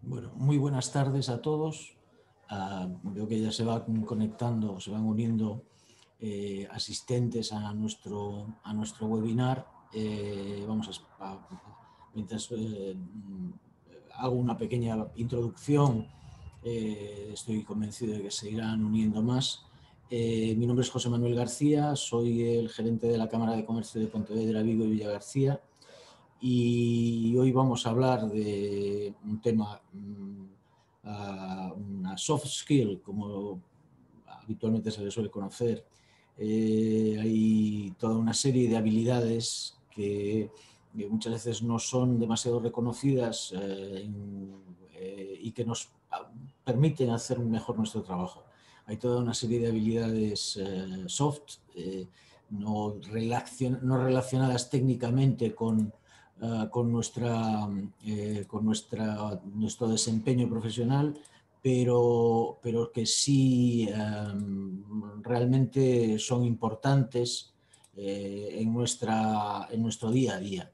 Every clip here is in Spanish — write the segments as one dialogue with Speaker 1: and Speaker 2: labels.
Speaker 1: Bueno, muy buenas tardes a todos. Veo que ya se van conectando, se van uniendo asistentes a nuestro webinar. Mientras hago una pequeña introducción, estoy convencido de que se irán uniendo más. Mi nombre es José Manuel García, soy el gerente de la Cámara de Comercio de Pontevedra, Vigo y Villagarcía. Y hoy vamos a hablar de un tema, una soft skill, como habitualmente se le suele conocer. Hay toda una serie de habilidades que muchas veces no son demasiado reconocidas y que nos permiten hacer mejor nuestro trabajo. Hay toda una serie de habilidades soft, no relacionadas técnicamente con nuestro desempeño profesional, pero que sí realmente son importantes en nuestro día a día.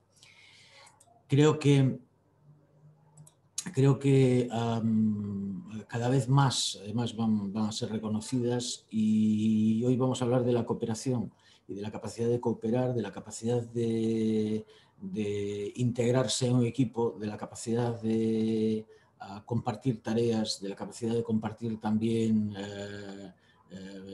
Speaker 1: Creo que cada vez más, además, van a ser reconocidas, y hoy vamos a hablar de la cooperación y de la capacidad de cooperar, de la capacidad de integrarse en un equipo, de la capacidad de compartir tareas, de la capacidad de compartir también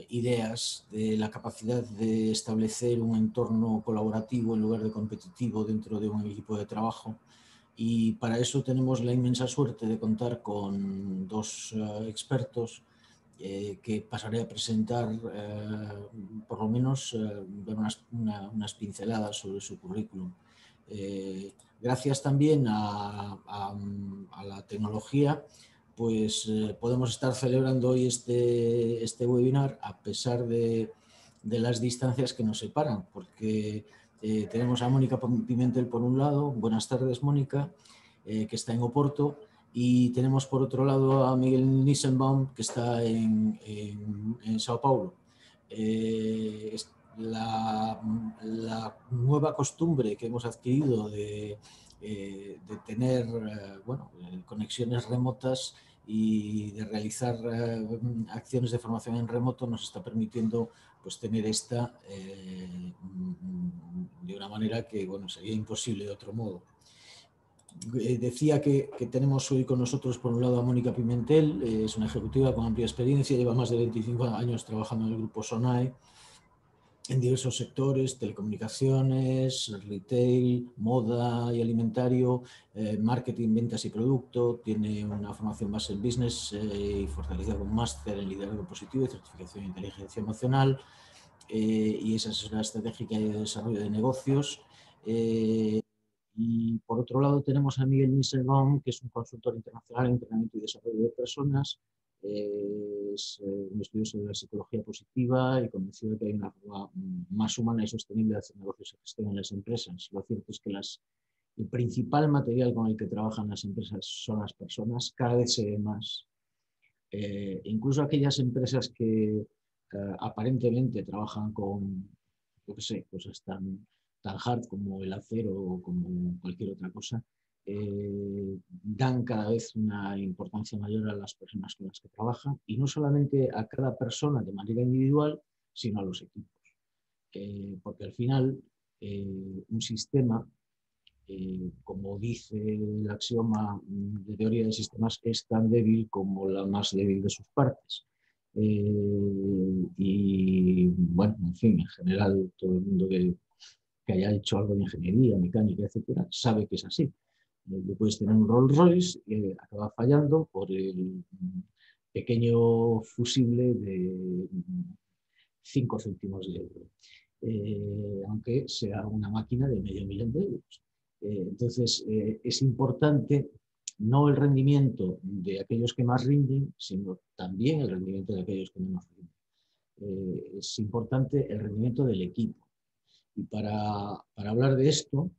Speaker 1: ideas, de la capacidad de establecer un entorno colaborativo en lugar de competitivo dentro de un equipo de trabajo. Y para eso tenemos la inmensa suerte de contar con dos expertos que pasaré a presentar, por lo menos unas pinceladas sobre su currículum. Gracias también a la tecnología, pues podemos estar celebrando hoy este webinar a pesar de las distancias que nos separan, porque tenemos a Mónica Pimentel por un lado. Buenas tardes, Mónica, que está en Oporto. Y tenemos por otro lado a Miguel Nissenbaum, que está en Sao Paulo. La nueva costumbre que hemos adquirido de tener conexiones remotas y de realizar acciones de formación en remoto nos está permitiendo pues tener esta de una manera que sería imposible de otro modo. Decía que tenemos hoy con nosotros por un lado a Mónica Pimentel. Es una ejecutiva con amplia experiencia, lleva más de 25 años trabajando en el grupo SONAE en diversos sectores: telecomunicaciones, retail, moda y alimentario, marketing, ventas y producto. Tiene una formación base en business y fortalecida con máster en liderazgo positivo y certificación en inteligencia emocional, y es asesora estratégica y de desarrollo de negocios. Y por otro lado tenemos a Miguel Nissenbaum, que es un consultor internacional en entrenamiento y desarrollo de personas. Es un estudioso de la psicología positiva y convencido de que hay una forma más humana y sostenible de hacer negocios y gestión en las empresas. Lo cierto es que el principal material con el que trabajan las empresas son las personas. Cada vez se ve más. Incluso aquellas empresas que aparentemente trabajan con, yo qué sé, cosas tan hard como el acero o como cualquier otra cosa, dan cada vez una importancia mayor a las personas con las que trabajan, y no solamente a cada persona de manera individual, sino a los equipos. Porque al final un sistema como dice el axioma de teoría de sistemas, es tan débil como la más débil de sus partes. Y bueno, en fin, en general, todo el mundo que haya hecho algo de ingeniería, mecánica, etcétera, sabe que es así. Puedes tener un Rolls Royce y acaba fallando por el pequeño fusible de 5 céntimos de euro, aunque sea una máquina de $500.000 de euros. Entonces, es importante no el rendimiento de aquellos que más rinden, sino también el rendimiento de aquellos que menos rinden. Es importante el rendimiento del equipo. Y para hablar de esto,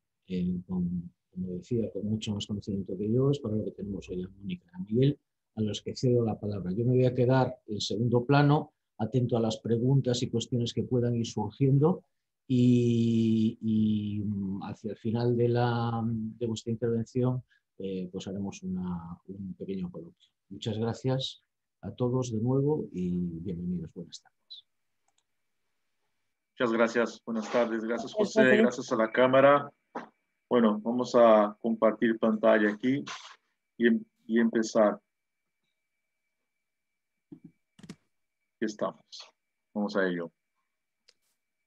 Speaker 1: como decía, con mucho más conocimiento que yo, es para lo que tenemos hoy a Mónica y a Miguel, a los que cedo la palabra. Yo me voy a quedar en segundo plano, atento a las preguntas y cuestiones que puedan ir surgiendo, y hacia el final de vuestra intervención pues haremos un pequeño coloquio. Muchas gracias a todos de nuevo y bienvenidos. Buenas tardes.
Speaker 2: Muchas gracias. Buenas tardes. Gracias,
Speaker 3: Gracias,
Speaker 2: José.
Speaker 3: José.
Speaker 2: Gracias a la cámara. Bueno, vamos a compartir pantalla aquí y empezar. Aquí estamos. Vamos a ello.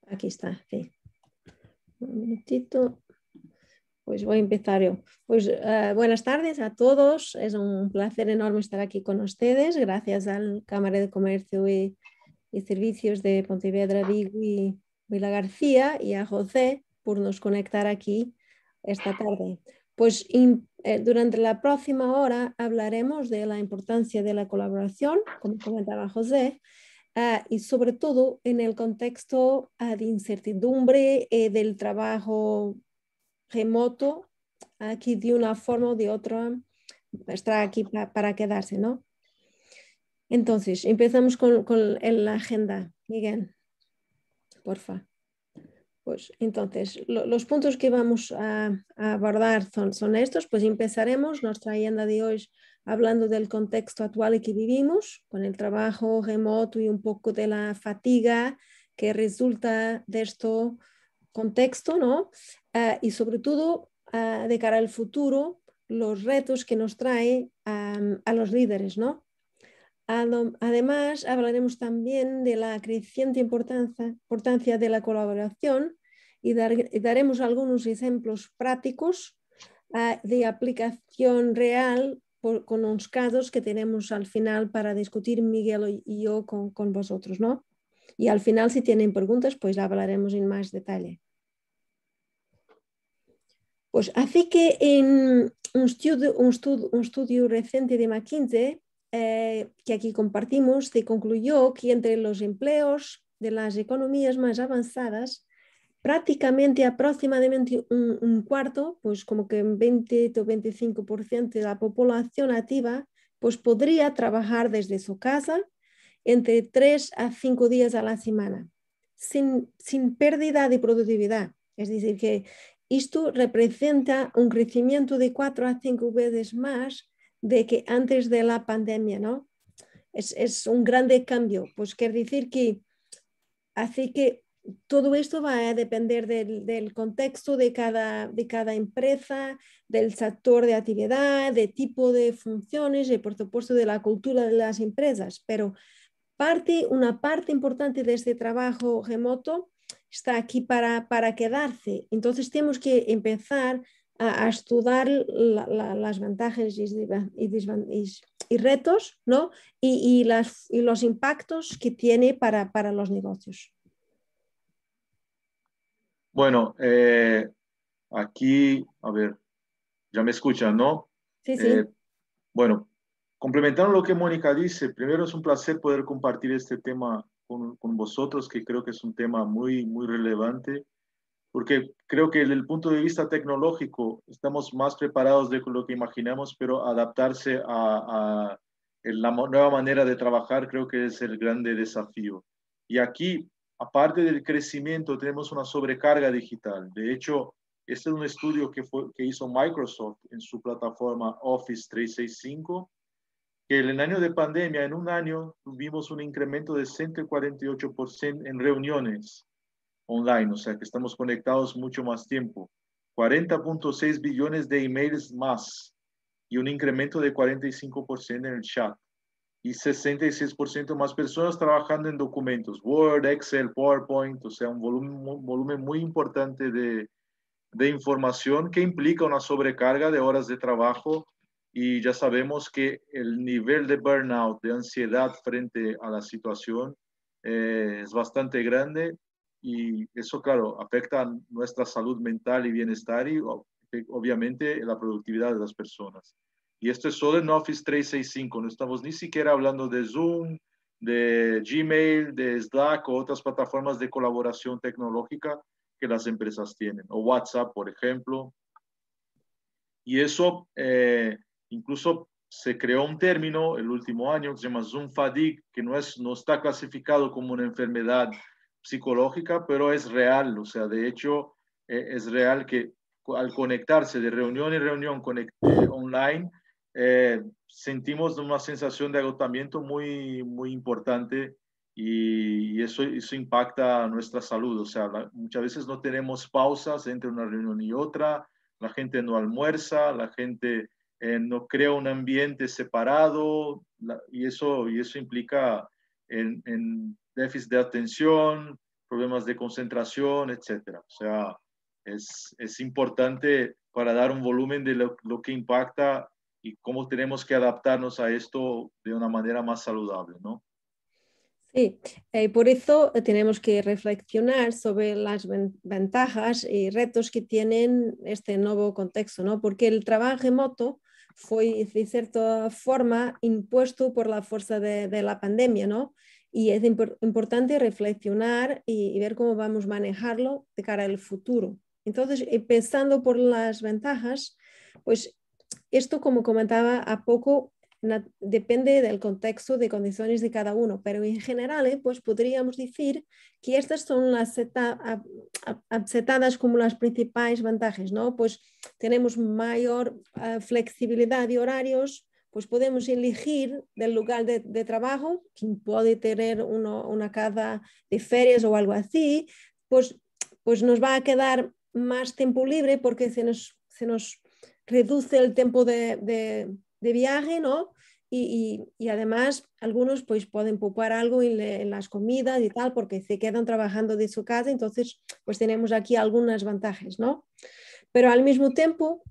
Speaker 3: Aquí está, sí. Un minutito. Pues voy a empezar yo. Pues buenas tardes a todos. Es un placer enorme estar aquí con ustedes. Gracias al Cámara de Comercio y Servicios de Pontevedra, Vigo y Vila García, y a José por nos conectar aquí esta tarde. Pues durante la próxima hora hablaremos de la importancia de la colaboración, como comentaba José, y sobre todo en el contexto de incertidumbre del trabajo remoto, aquí de una forma o de otra está aquí para quedarse, ¿no? Entonces, empezamos con la agenda. Miguel, porfa. Pues entonces, los puntos que vamos a abordar son estos. Pues empezaremos nuestra agenda de hoy hablando del contexto actual en que vivimos, con el trabajo remoto y un poco de la fatiga que resulta de este contexto, ¿no? Y sobre todo, de cara al futuro, los retos que nos trae a los líderes, ¿no? Además, hablaremos también de la creciente importancia de la colaboración y daremos algunos ejemplos prácticos de aplicación real con unos casos que tenemos al final para discutir Miguel y yo con vosotros, ¿no? Y al final, si tienen preguntas, pues hablaremos en más detalle. Pues así que en un estudio reciente de McKinsey, que aquí compartimos, se concluyó que entre los empleos de las economías más avanzadas, prácticamente aproximadamente un cuarto, pues como que 20 o 25% de la población activa, pues podría trabajar desde su casa entre 3 a 5 días a la semana, sin pérdida de productividad. Es decir, que esto representa un crecimiento de 4 a 5 veces más de que antes de la pandemia, ¿no? Es un grande cambio. Pues quiere decir que así que todo esto va a depender del contexto de cada empresa, del sector de actividad, de tipo de funciones y por supuesto de la cultura de las empresas. Pero una parte importante de este trabajo remoto está aquí para quedarse. Entonces tenemos que empezar a estudiar las ventajas y retos, ¿no? y los impactos que tiene para los negocios.
Speaker 2: Bueno, aquí, a ver, ya me escuchan, ¿no?
Speaker 3: Sí, sí.
Speaker 2: Bueno, complementando lo que Mónica dice, primero es un placer poder compartir este tema con vosotros, que creo que es un tema muy, muy relevante, porque creo que desde el punto de vista tecnológico estamos más preparados de lo que imaginamos, pero adaptarse a la nueva manera de trabajar creo que es el grande desafío. Y aquí, aparte del crecimiento, tenemos una sobrecarga digital. De hecho, este es un estudio que hizo Microsoft en su plataforma Office 365, que en el año de pandemia, en un año, tuvimos un incremento de 148% en reuniones online, o sea que estamos conectados mucho más tiempo. 40.6 billones de emails más y un incremento de 45% en el chat. Y 66% más personas trabajando en documentos, Word, Excel, PowerPoint, o sea, un volumen muy importante de información que implica una sobrecarga de horas de trabajo, y ya sabemos que el nivel de burnout, de ansiedad frente a la situación es bastante grande, y eso, claro, afecta a nuestra salud mental y bienestar y obviamente la productividad de las personas. Y esto es solo en Office 365, no estamos ni siquiera hablando de Zoom, de Gmail, de Slack o otras plataformas de colaboración tecnológica que las empresas tienen, o WhatsApp, por ejemplo. Y eso incluso se creó un término el último año que se llama Zoom Fatigue, que no está clasificado como una enfermedad psicológica, pero es real. O sea, de hecho, es real que al conectarse de reunión en reunión online, sentimos una sensación de agotamiento muy importante, y eso impacta nuestra salud. O sea, muchas veces no tenemos pausas entre una reunión y otra, la gente no almuerza, la gente no crea un ambiente separado, y eso implica en déficit de atención, problemas de concentración, etc. O sea, es importante para dar un volumen de lo que impacta y cómo tenemos que adaptarnos a esto de una manera más saludable, ¿no?
Speaker 3: Sí, por eso tenemos que reflexionar sobre las ventajas y retos que tienen este nuevo contexto, ¿no? Porque el trabajo remoto fue de cierta forma impuesto por la fuerza de la pandemia, ¿no? Y es importante reflexionar y ver cómo vamos a manejarlo de cara al futuro. Entonces, pensando por las ventajas, pues esto, como comentaba a poco, depende del contexto, de condiciones de cada uno, pero en general, pues podríamos decir que estas son las aceptadas como las principales ventajas, ¿no? Pues tenemos mayor flexibilidad de horarios, pues podemos elegir del lugar de trabajo, quien puede tener una casa de ferias o algo así, pues nos va a quedar más tiempo libre porque se nos reduce el tiempo de viaje, ¿no? Y además algunos pues pueden poupar algo en las comidas y tal porque se quedan trabajando de su casa, entonces pues tenemos aquí algunas ventajas, ¿no? Pero al mismo tiempo,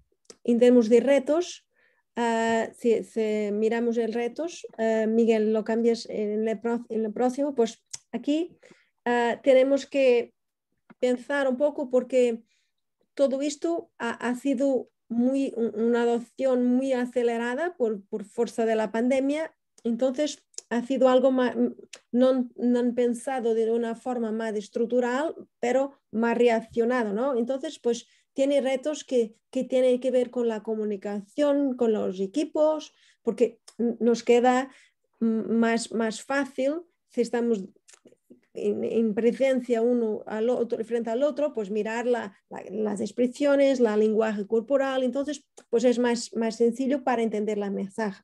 Speaker 3: en términos de retos, si miramos el retos, Miguel, lo cambias en el próximo, pues aquí tenemos que pensar un poco porque todo esto ha sido una adopción muy acelerada por fuerza de la pandemia, entonces ha sido algo más, no han pensado de una forma más estructural, pero más reaccionado, ¿no? Entonces, pues tiene retos que tienen que ver con la comunicación, con los equipos, porque nos queda más fácil si estamos en presencia uno al otro, frente al otro, pues mirar las expresiones, la lenguaje corporal, entonces pues es más sencillo para entender la mensaje.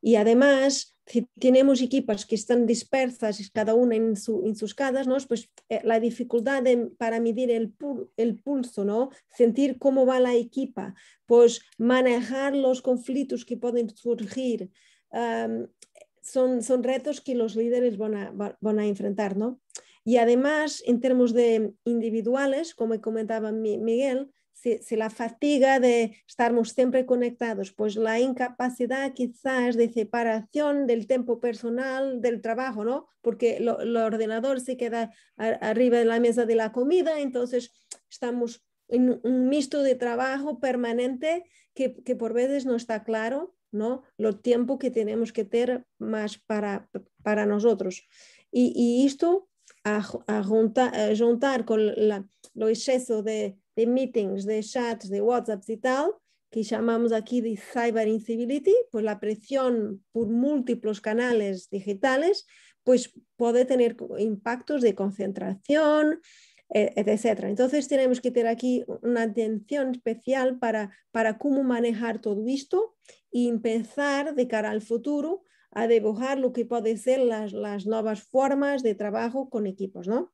Speaker 3: Y además, si tenemos equipos que están dispersas, cada una en sus casas, ¿no? Pues la dificultad para medir el pulso, ¿no? Sentir cómo va la equipa, pues manejar los conflictos que pueden surgir, son retos que los líderes van a enfrentar, ¿no? Y además, en términos de individuales, como comentaba Miguel, si la fatiga de estarmos siempre conectados, pues la incapacidad quizás de separación del tiempo personal del trabajo, ¿no? Porque el ordenador se queda arriba de la mesa de la comida, entonces estamos en un mixto de trabajo permanente que por veces no está claro, ¿no? Lo tiempo que tenemos que tener más para nosotros. Y esto a juntar con lo exceso de meetings, de chats, de WhatsApps y tal, que llamamos aquí de cyber incivility, pues la presión por múltiples canales digitales, pues puede tener impactos de concentración, etc. Entonces tenemos que tener aquí una atención especial para cómo manejar todo esto y empezar de cara al futuro a dibujar lo que pueden ser las nuevas formas de trabajo con equipos, ¿no?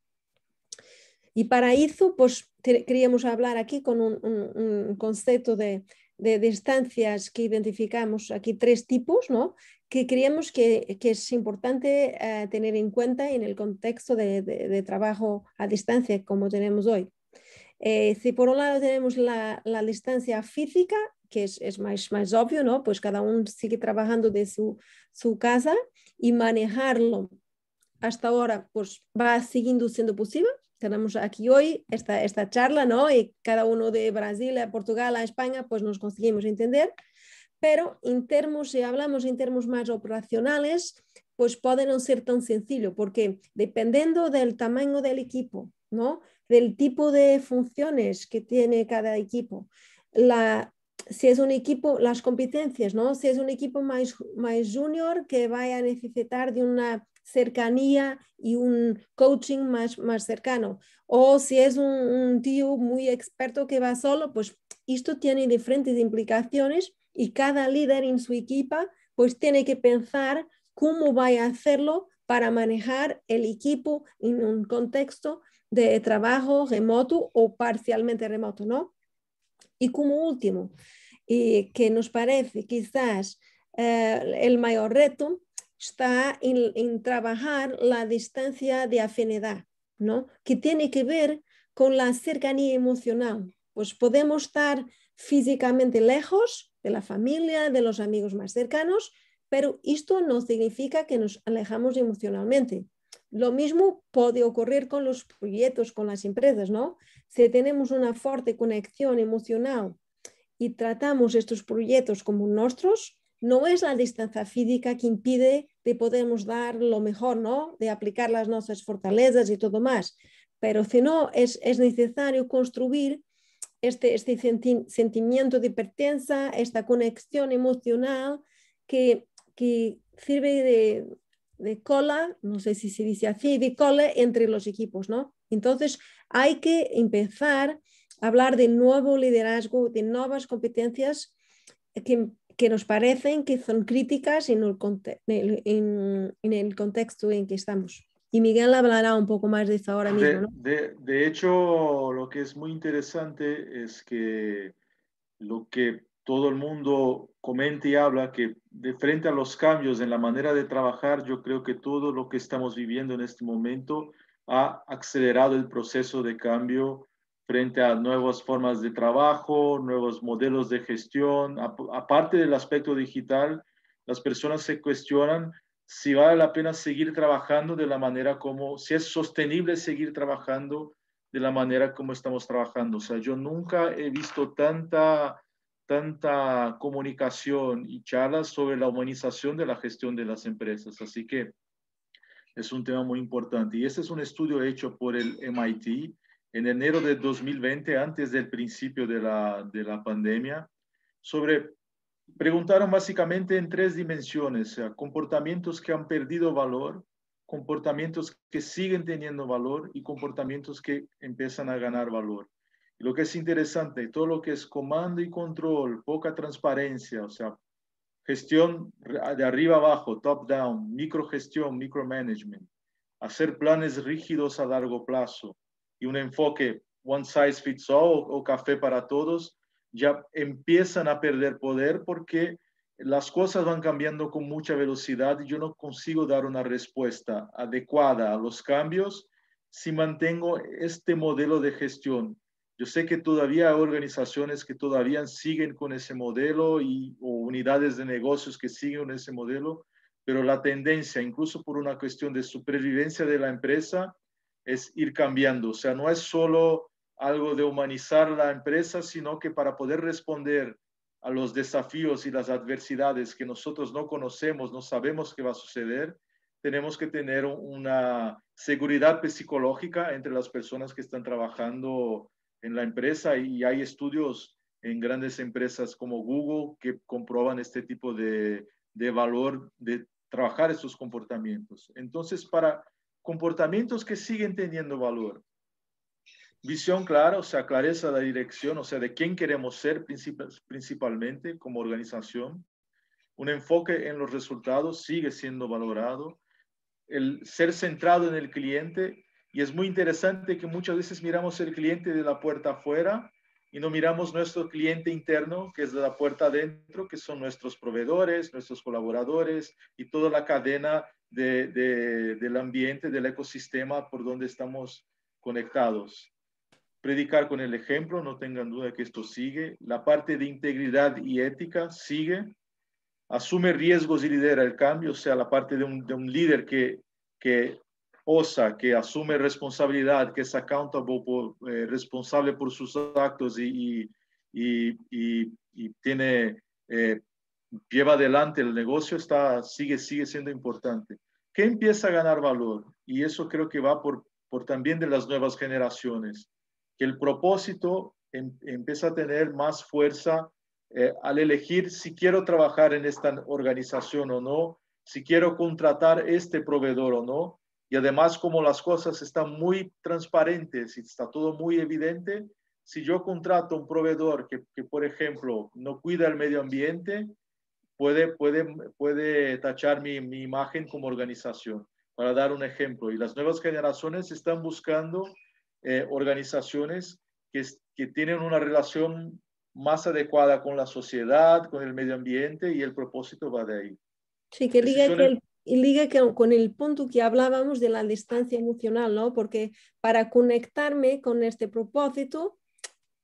Speaker 3: Y para eso, pues queríamos hablar aquí con un concepto de distancias que identificamos aquí 3 tipos, ¿no? Que creemos que es importante tener en cuenta en el contexto de trabajo a distancia como tenemos hoy. Si por un lado tenemos la distancia física, que es más obvio, ¿no? Pues cada uno sigue trabajando de su casa y manejarlo hasta ahora pues va siguiendo siendo posible. Tenemos aquí hoy esta charla, ¿no? Y cada uno de Brasil, a Portugal, a España, pues nos conseguimos entender. Pero si hablamos en términos más operacionales, pues puede no ser tan sencillo, porque dependiendo del tamaño del equipo, ¿no? Del tipo de funciones que tiene cada equipo, si es un equipo, las competencias, ¿no? Si es un equipo más junior que vaya a necesitar de una cercanía y un coaching más cercano, o si es un tío muy experto que va solo, pues esto tiene diferentes implicaciones y cada líder en su equipo pues tiene que pensar cómo va a hacerlo para manejar el equipo en un contexto de trabajo remoto o parcialmente remoto, ¿no? Y como último, que nos parece quizás el mayor reto, está en trabajar la distancia de afinidad, ¿no? Que tiene que ver con la cercanía emocional. Pues podemos estar físicamente lejos de la familia, de los amigos más cercanos, pero esto no significa que nos alejamos emocionalmente. Lo mismo puede ocurrir con los proyectos, con las empresas, ¿no? Si tenemos una fuerte conexión emocional y tratamos estos proyectos como nuestros, no es la distancia física que impide de podernos dar lo mejor, ¿no? De aplicar las nuestras fortalezas y todo más. Pero si no, es necesario construir este sentimiento de pertenencia, esta conexión emocional que sirve de cola, no sé si se dice así, de cola entre los equipos, ¿no? Entonces hay que empezar a hablar de nuevo liderazgo, de nuevas competencias que nos parecen que son críticas en el contexto en que estamos. Y Miguel hablará un poco más de eso ahora mismo, ¿no?
Speaker 2: De hecho, lo que es muy interesante es que lo que todo el mundo comenta y habla, que de frente a los cambios en la manera de trabajar, yo creo que todo lo que estamos viviendo en este momento ha acelerado el proceso de cambio frente a nuevas formas de trabajo, nuevos modelos de gestión. Aparte del aspecto digital, las personas se cuestionan si vale la pena seguir trabajando de la manera como, si es sostenible seguir trabajando de la manera como estamos trabajando. O sea, yo nunca he visto tanta comunicación y charlas sobre la humanización de la gestión de las empresas. Así que es un tema muy importante. Y este es un estudio hecho por el MIT en enero de 2020, antes del principio de la pandemia, preguntaron básicamente en 3 dimensiones, o sea, comportamientos que han perdido valor, comportamientos que siguen teniendo valor y comportamientos que empiezan a ganar valor. Y lo que es interesante, todo lo que es comando y control, poca transparencia, o sea, gestión de arriba abajo, top down, microgestión, micromanagement, hacer planes rígidos a largo plazo y un enfoque one size fits all o café para todos, ya empiezan a perder poder porque las cosas van cambiando con mucha velocidad y yo no consigo dar una respuesta adecuada a los cambios si mantengo este modelo de gestión. Yo sé que todavía hay organizaciones que todavía siguen con ese modelo o unidades de negocios que siguen ese modelo, pero la tendencia, incluso por una cuestión de supervivencia de la empresa, es ir cambiando. O sea, no es solo algo de humanizar la empresa, sino que para poder responder a los desafíos y las adversidades que nosotros no conocemos, no sabemos qué va a suceder, tenemos que tener una seguridad psicológica entre las personas que están trabajando en la empresa y hay estudios en grandes empresas como Google que comprueban este tipo de valor de trabajar estos comportamientos. Entonces, para comportamientos que siguen teniendo valor, visión clara, o sea, clareza de la dirección, o sea, de quién queremos ser principalmente como organización, un enfoque en los resultados sigue siendo valorado, el ser centrado en el cliente Y es muy interesante que muchas veces miramos el cliente de la puerta afuera y no miramos nuestro cliente interno, que es de la puerta adentro, que son nuestros proveedores, nuestros colaboradores y toda la cadena del ambiente, del ecosistema por donde estamos conectados. Predicar con el ejemplo, no tengan duda que esto sigue. La parte de integridad y ética sigue. Asume riesgos y lidera el cambio, o sea, la parte de un líder que osa, que asume responsabilidad, que es accountable, responsable por sus actos y tiene, lleva adelante el negocio, sigue siendo importante. ¿Qué empieza a ganar valor? Y eso creo que va por también de las nuevas generaciones, que el propósito empieza a tener más fuerza al elegir si quiero trabajar en esta organización o no, si quiero contratar este proveedor o no. Y además, como las cosas están muy transparentes y está todo muy evidente, si yo contrato un proveedor que por ejemplo, no cuida el medio ambiente, puede tachar mi imagen como organización, para dar un ejemplo. Y las nuevas generaciones están buscando organizaciones que tienen una relación más adecuada con la sociedad, con el medio ambiente, y el propósito va de ahí.
Speaker 3: Sí, que liga con el punto que hablábamos de la distancia emocional, ¿no? Porque para conectarme con este propósito,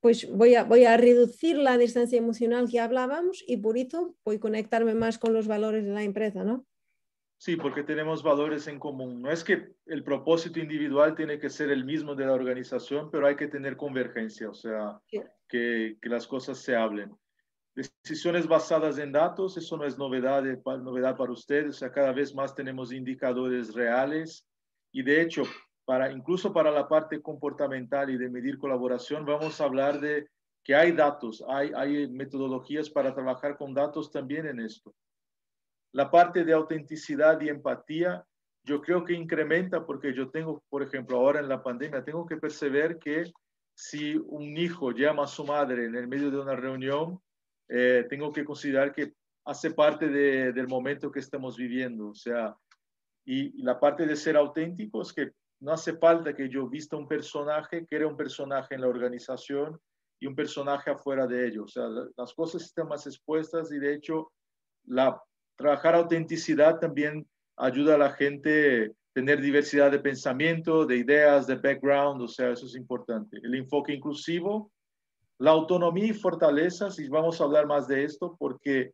Speaker 3: pues voy a reducir la distancia emocional que hablábamos y por eso voy a conectarme más con los valores de la empresa, ¿no?
Speaker 2: Sí, porque tenemos valores en común. No es que el propósito individual tiene que ser el mismo de la organización, pero hay que tener convergencia, o sea,
Speaker 3: Sí.
Speaker 2: que las cosas se hablen. Decisiones basadas en datos, eso no es novedad para ustedes, o sea, cada vez más tenemos indicadores reales y de hecho, incluso para la parte comportamental y de medir colaboración, vamos a hablar de que hay datos, hay metodologías para trabajar con datos también en esto. La parte de autenticidad y empatía, yo creo que incrementa porque yo tengo, por ejemplo, ahora en la pandemia, tengo que perceber que si un hijo llama a su madre en el medio de una reunión, tengo que considerar que hace parte del momento que estamos viviendo. O sea, y la parte de ser auténtico es que no hace falta que yo vista un personaje, que era un personaje en la organización y un personaje afuera de ello. O sea, las cosas están más expuestas y de hecho trabajar autenticidad también ayuda a la gente a tener diversidad de pensamiento, de ideas, de background, o sea, eso es importante. El enfoque inclusivo, la autonomía y fortalezas, y vamos a hablar más de esto porque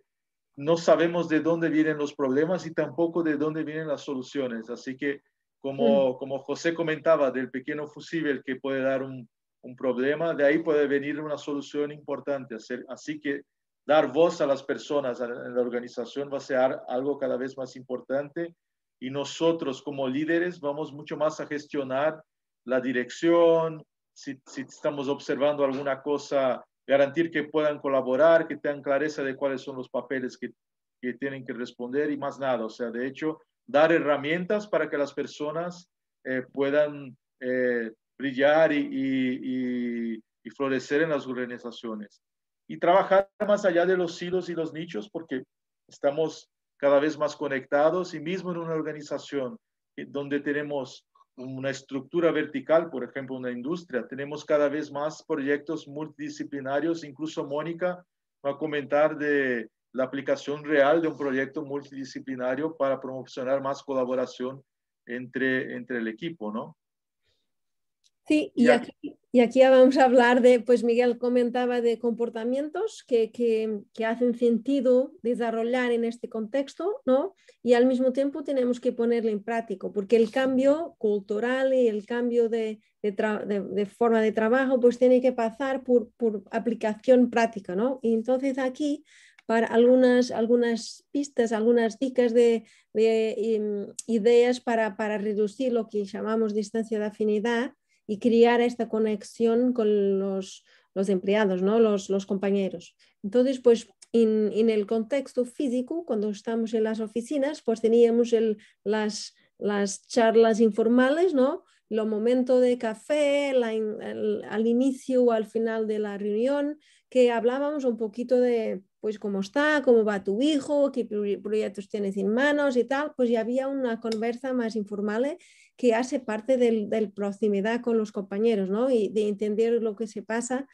Speaker 2: no sabemos de dónde vienen los problemas y tampoco de dónde vienen las soluciones. Así que, como José comentaba, del pequeño fusible que puede dar un problema, de ahí puede venir una solución importante. Así que dar voz a las personas en la organización va a ser algo cada vez más importante y nosotros como líderes vamos mucho más a gestionar la dirección, si estamos observando alguna cosa, garantir que puedan colaborar, que tengan clareza de cuáles son los papeles que tienen que responder y más nada. O sea, de hecho, dar herramientas para que las personas puedan brillar y florecer en las organizaciones. Y trabajar más allá de los silos y los nichos porque estamos cada vez más conectados y mismo en una organización donde tenemos una estructura vertical, por ejemplo, una industria, tenemos cada vez más proyectos multidisciplinarios. Incluso Mónica va a comentar de la aplicación real de un proyecto multidisciplinario para promocionar más colaboración entre el equipo, ¿no?
Speaker 3: Sí, y aquí vamos a hablar de, pues Miguel comentaba de comportamientos que hacen sentido desarrollar en este contexto, ¿no? Y al mismo tiempo tenemos que ponerlo en práctico, porque el cambio cultural y el cambio de forma de trabajo, pues tiene que pasar por aplicación práctica, ¿no? Y entonces aquí, para algunas pistas, algunas dicas de ideas para reducir lo que llamamos distancia de afinidad y crear esta conexión con los empleados, ¿no? los compañeros. Entonces, pues en el contexto físico, cuando estamos en las oficinas, pues teníamos las charlas informales, ¿no? los momentos de café, al inicio o al final de la reunión, que hablábamos un poquito de pues cómo está, cómo va tu hijo, qué proyectos tienes en manos y tal, pues ya había una conversa más informal que hace parte del proximidad con los compañeros, ¿no? Y de entender lo que se pasa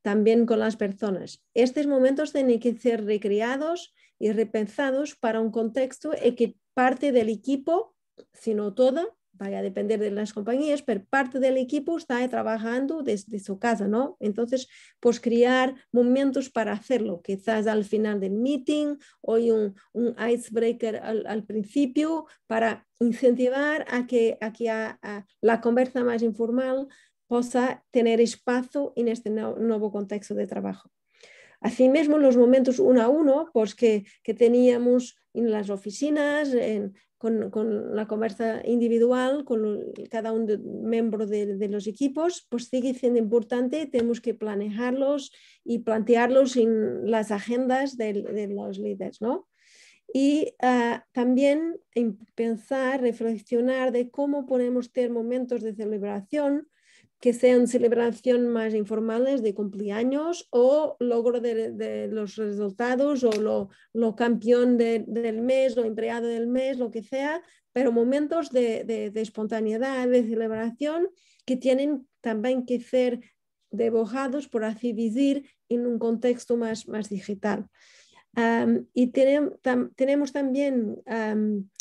Speaker 3: también con las personas. Estos momentos tienen que ser recreados y repensados para un contexto en que parte del equipo, si no toda, vaya a depender de las compañías, pero parte del equipo está trabajando desde su casa, ¿no? Entonces, pues crear momentos para hacerlo, quizás al final del meeting o un icebreaker al principio para incentivar a que la conversa más informal pueda tener espacio en este nuevo contexto de trabajo. Asimismo, los momentos uno a uno pues que teníamos en las oficinas, con la conversa individual, con cada un miembro de los equipos, pues sigue siendo importante, tenemos que planearlos y plantearlos en las agendas de los líderes, ¿no? Y también pensar, reflexionar de cómo podemos tener momentos de celebración que sean celebraciones más informales de cumpleaños o logro de los resultados o lo campeón del mes, lo empleado del mes, lo que sea, pero momentos de espontaneidad, de celebración que tienen también que ser dibujados, por así decir, en un contexto más digital. Y tenemos también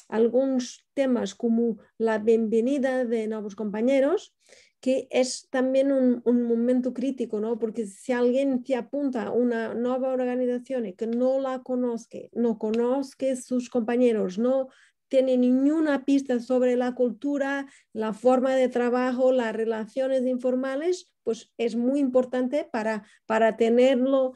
Speaker 3: algunos temas como la bienvenida de nuevos compañeros, que es también un momento crítico, ¿no? Porque si alguien te apunta a una nueva organización y que no la conozca, no conozca sus compañeros, no tiene ninguna pista sobre la cultura, la forma de trabajo, las relaciones informales, pues es muy importante para tenerlo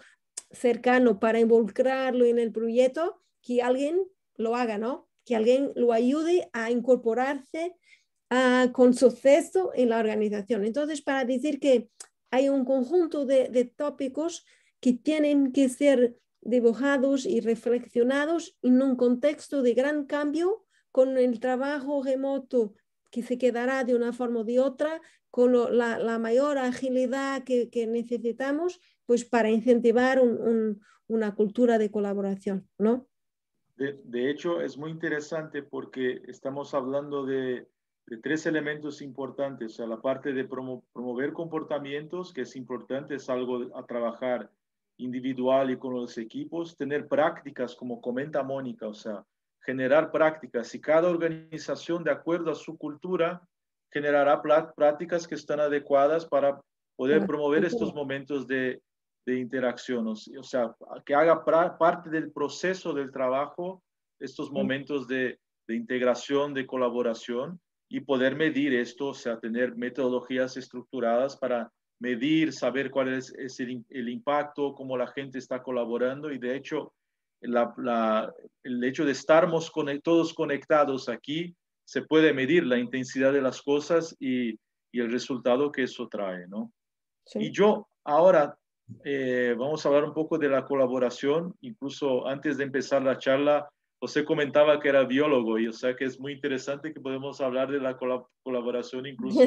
Speaker 3: cercano, para involucrarlo en el proyecto, que alguien lo haga, ¿no? Que alguien lo ayude a incorporarse con suceso en la organización. Entonces, para decir que hay un conjunto de tópicos que tienen que ser dibujados y reflexionados en un contexto de gran cambio, con el trabajo remoto que se quedará de una forma o de otra, con la mayor agilidad que necesitamos, pues para incentivar una cultura de colaboración, ¿no?
Speaker 2: De hecho, es muy interesante porque estamos hablando de tres elementos importantes. O sea, la parte de promover comportamientos, que es importante, es algo a trabajar individual y con los equipos. Tener prácticas, como comenta Mónica, o sea, generar prácticas. Y cada organización, de acuerdo a su cultura, generará prácticas que están adecuadas para poder promover estos momentos de interacción, o sea, que haga parte del proceso del trabajo estos momentos de integración, de colaboración y poder medir esto, o sea, tener metodologías estructuradas para medir, saber cuál es el impacto, cómo la gente está colaborando y de hecho el hecho de estarmos todos conectados aquí se puede medir la intensidad de las cosas y el resultado que eso trae, ¿no? Sí. Y yo ahora vamos a hablar un poco de la colaboración. Incluso antes de empezar la charla, José comentaba que era biólogo y o sea que es muy interesante que podemos hablar de la colaboración incluso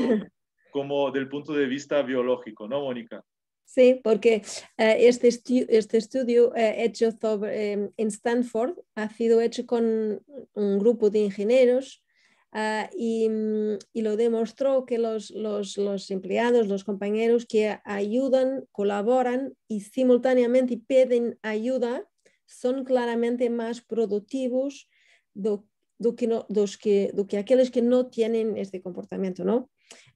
Speaker 2: como del punto de vista biológico, ¿no, Mónica?
Speaker 3: Sí, porque este estudio hecho en Stanford ha sido hecho con un grupo de ingenieros y lo demostró que los empleados, los compañeros que ayudan, colaboran y simultáneamente piden ayuda son claramente más productivos do que aquellos que no tienen este comportamiento, ¿no?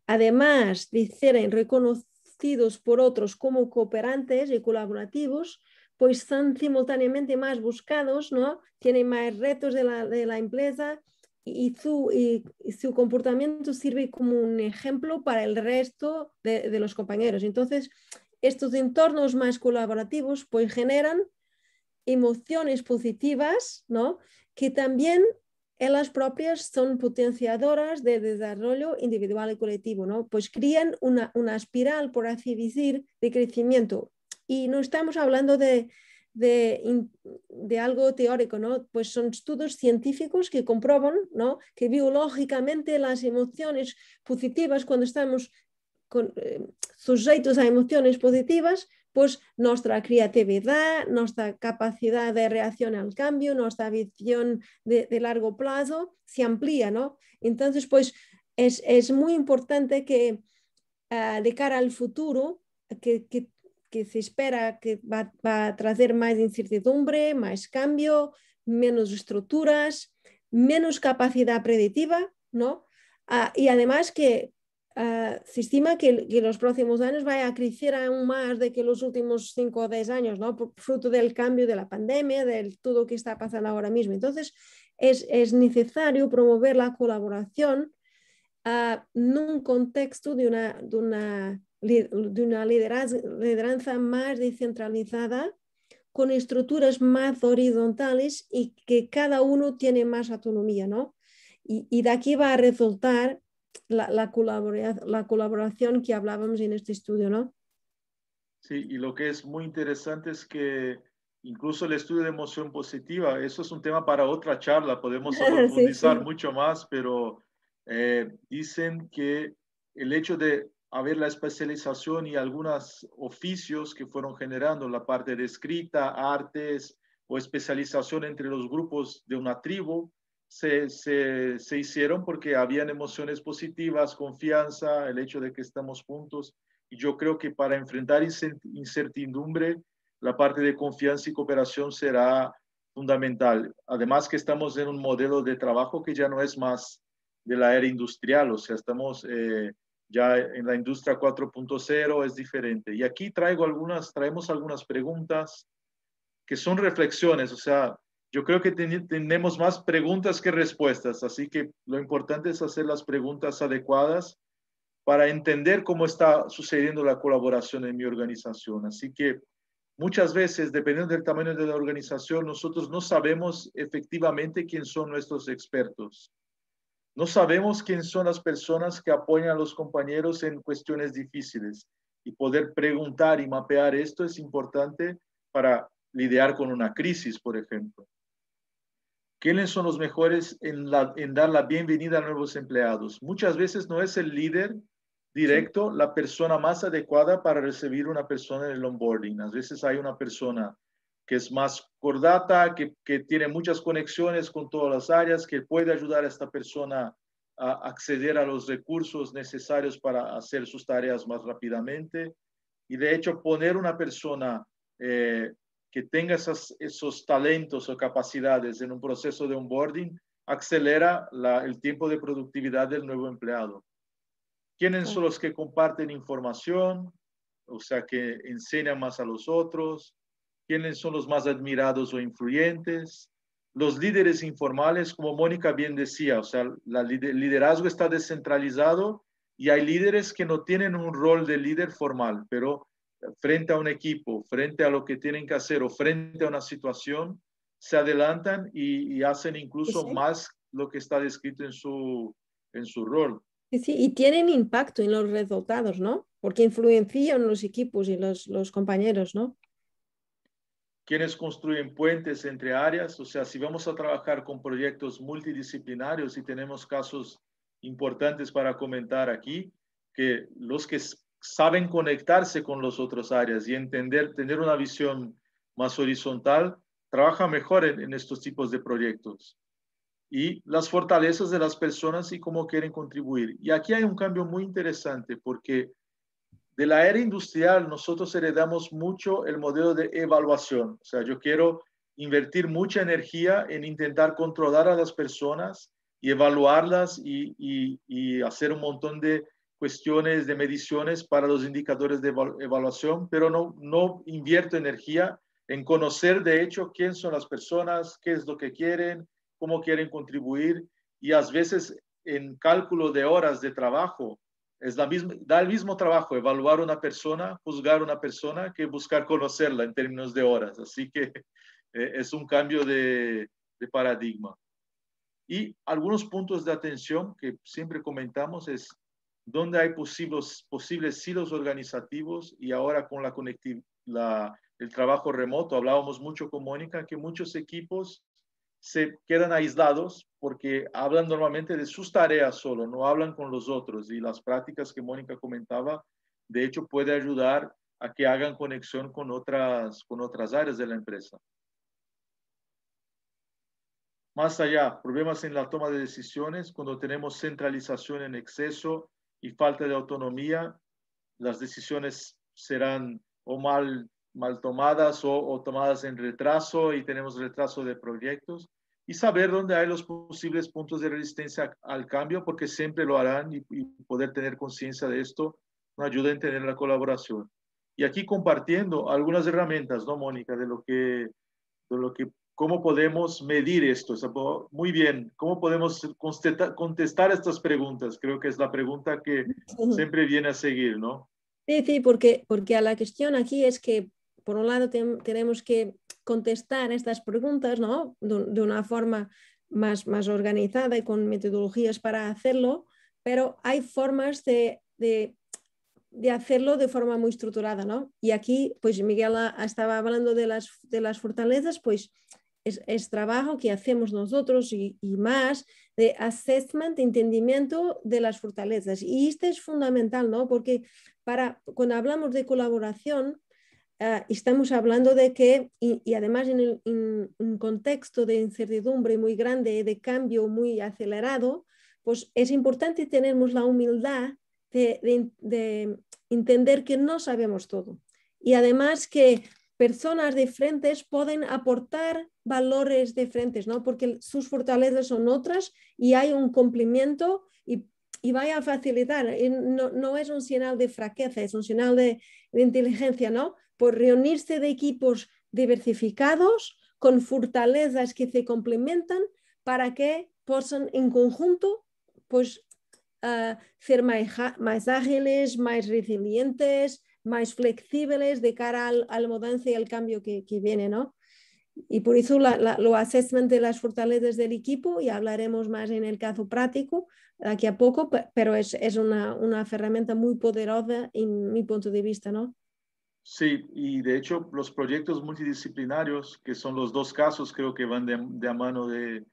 Speaker 3: Además de ser reconocidos por otros como cooperantes y colaborativos, pues son simultáneamente más buscados, ¿no? Tienen más retos de la empresa y su comportamiento sirve como un ejemplo para el resto de los compañeros. Entonces, estos entornos más colaborativos pues generan emociones positivas, ¿no? Que también ellas propias son potenciadoras de desarrollo individual y colectivo, ¿no? Pues crean una espiral, por así decir, de crecimiento. Y no estamos hablando de de algo teórico, ¿no? Pues son estudios científicos que comprueban, ¿no?, que biológicamente las emociones positivas, cuando estamos sujetos a emociones positivas, pues nuestra creatividad, nuestra capacidad de reacción al cambio, nuestra visión de largo plazo se amplía, ¿no? Entonces, pues es muy importante que de cara al futuro, que se espera que va a traer más incertidumbre, más cambio, menos estructuras, menos capacidad predictiva, ¿no? Y además que se estima que los próximos años vaya a crecer aún más de que los últimos 5 o 10 años, ¿no? Fruto del cambio de la pandemia, de todo lo que está pasando ahora mismo. Entonces, es necesario promover la colaboración en un contexto de una lideranza más descentralizada, con estructuras más horizontales y que cada uno tiene más autonomía, ¿no? Y de aquí va a resultar la colaboración que hablábamos en este estudio, ¿no?
Speaker 2: Sí, y lo que es muy interesante es que incluso el estudio de emoción positiva, eso es un tema para otra charla, podemos profundizar
Speaker 3: Sí.
Speaker 2: mucho más, pero dicen que el hecho de haber la especialización y algunos oficios que fueron generando la parte de escrita, artes o especialización entre los grupos de una tribu, se hicieron porque habían emociones positivas, confianza, el hecho de que estamos juntos. Y yo creo que para enfrentar incertidumbre, la parte de confianza y cooperación será fundamental. Además que estamos en un modelo de trabajo que ya no es más de la era industrial, o sea, estamos ya en la industria 4.0, es diferente. Y aquí traemos algunas preguntas que son reflexiones, o sea, yo creo que tenemos más preguntas que respuestas, así que lo importante es hacer las preguntas adecuadas para entender cómo está sucediendo la colaboración en mi organización. Así que muchas veces, dependiendo del tamaño de la organización, nosotros no sabemos efectivamente quién son nuestros expertos. No sabemos quién son las personas que apoyan a los compañeros en cuestiones difíciles. Y poder preguntar y mapear esto es importante para lidiar con una crisis, por ejemplo. ¿Quiénes son los mejores en dar la bienvenida a nuevos empleados? Muchas veces no es el líder directo la persona más adecuada para recibir una persona en el onboarding. A veces hay una persona que es más cordata, que tiene muchas conexiones con todas las áreas, que puede ayudar a esta persona a acceder a los recursos necesarios para hacer sus tareas más rápidamente. Y de hecho, poner una persona que tenga esos talentos o capacidades en un proceso de onboarding acelera el tiempo de productividad del nuevo empleado. ¿Quiénes son los que comparten información? O sea, que enseñan más a los otros. ¿Quiénes son los más admirados o influyentes? Los líderes informales, como Mónica bien decía, o sea, el liderazgo está descentralizado y hay líderes que no tienen un rol de líder formal, pero frente a un equipo, frente a lo que tienen que hacer o frente a una situación, se adelantan y hacen incluso más lo que está descrito en su rol.
Speaker 3: Sí, y tienen impacto en los resultados, ¿no? Porque influencian los equipos y los compañeros, ¿no?
Speaker 2: Quienes construyen puentes entre áreas, o sea, si vamos a trabajar con proyectos multidisciplinarios y tenemos casos importantes para comentar aquí, que los que saben conectarse con las otras áreas y tener una visión más horizontal, trabajan mejor en estos tipos de proyectos. Y las fortalezas de las personas y cómo quieren contribuir. Y aquí hay un cambio muy interesante porque de la era industrial nosotros heredamos mucho el modelo de evaluación. O sea, yo quiero invertir mucha energía en intentar controlar a las personas y evaluarlas y hacer un montón de cuestiones de mediciones para los indicadores de evaluación, pero no invierto energía en conocer de hecho quién son las personas, qué es lo que quieren, cómo quieren contribuir y a veces en cálculo de horas de trabajo da el mismo trabajo evaluar una persona, juzgar una persona que buscar conocerla en términos de horas. Así que es un cambio de paradigma. Y algunos puntos de atención que siempre comentamos es dónde hay posibles silos organizativos y ahora con la el trabajo remoto. Hablábamos mucho con Mónica que muchos equipos se quedan aislados porque hablan normalmente de sus tareas solo, no hablan con los otros, y las prácticas que Mónica comentaba, de hecho, puede ayudar a que hagan conexión con otras áreas de la empresa. Más allá, problemas en la toma de decisiones, cuando tenemos centralización en exceso y falta de autonomía, las decisiones serán o mal tomadas o tomadas en retraso, y tenemos retraso de proyectos. Y saber dónde hay los posibles puntos de resistencia al cambio, porque siempre lo harán, y poder tener conciencia de esto nos ayuda a entender la colaboración. Y aquí compartiendo algunas herramientas, ¿no, Mónica? Cómo podemos medir esto. O sea, muy bien, ¿cómo podemos contestar estas preguntas? Creo que es la pregunta que siempre viene a seguir, ¿no?
Speaker 3: Sí, sí, porque a la cuestión aquí es que, por un lado, tenemos que contestar estas preguntas, ¿no?, de una forma más organizada y con metodologías para hacerlo, pero hay formas de hacerlo de forma muy estructurada, ¿no? Y aquí, pues Miguel estaba hablando de las fortalezas, pues es trabajo que hacemos nosotros y más de assessment, entendimiento de las fortalezas. Y esto es fundamental, ¿no? Porque cuando hablamos de colaboración, estamos hablando de que, y además en un contexto de incertidumbre muy grande, de cambio muy acelerado, pues es importante tenernos la humildad de entender que no sabemos todo. Y además que personas diferentes pueden aportar valores diferentes, ¿no? Porque sus fortalezas son otras y hay un complemento y vaya a facilitar. No es un señal de fraqueza, es un señal de inteligencia, ¿no? Por reunirse de equipos diversificados con fortalezas que se complementan para que puedan en conjunto, pues, ser más ágiles, más resilientes, más flexibles de cara al mudanza y al cambio que viene, ¿no? Y por eso lo assessment de las fortalezas del equipo, y hablaremos más en el caso práctico aquí a poco, pero es una herramienta muy poderosa en mi punto de vista, ¿no?
Speaker 2: Sí, y de hecho los proyectos multidisciplinarios, que son los dos casos, creo que van de a mano de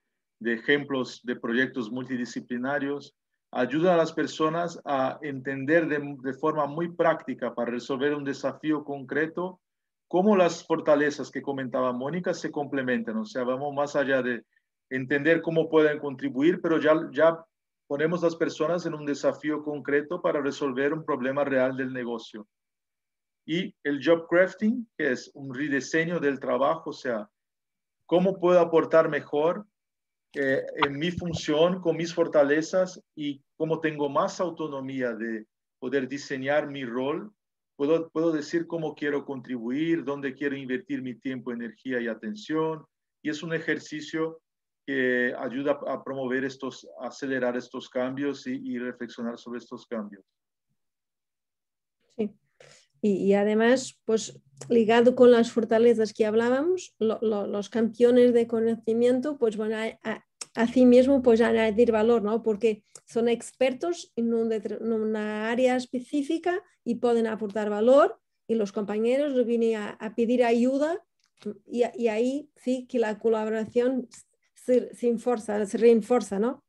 Speaker 2: ejemplos de proyectos multidisciplinarios, ayudan a las personas a entender de forma muy práctica, para resolver un desafío concreto, cómo las fortalezas que comentaba Mónica se complementan. O sea, vamos más allá de entender cómo pueden contribuir, pero ya ponemos las personas en un desafío concreto para resolver un problema real del negocio. Y el job crafting, que es un rediseño del trabajo, o sea, cómo puedo aportar mejor en mi función, con mis fortalezas, y cómo tengo más autonomía de poder diseñar mi rol. Puedo decir cómo quiero contribuir, dónde quiero invertir mi tiempo, energía y atención. Y es un ejercicio que ayuda a promover a acelerar estos cambios y reflexionar sobre estos cambios.
Speaker 3: Sí. Y además, pues ligado con las fortalezas que hablábamos, los campeones de conocimiento pues van a sí mismo pues añadir valor, ¿no? Porque son expertos en una área específica y pueden aportar valor, y los compañeros vienen a pedir ayuda, y ahí sí que la colaboración se reenforza, ¿no?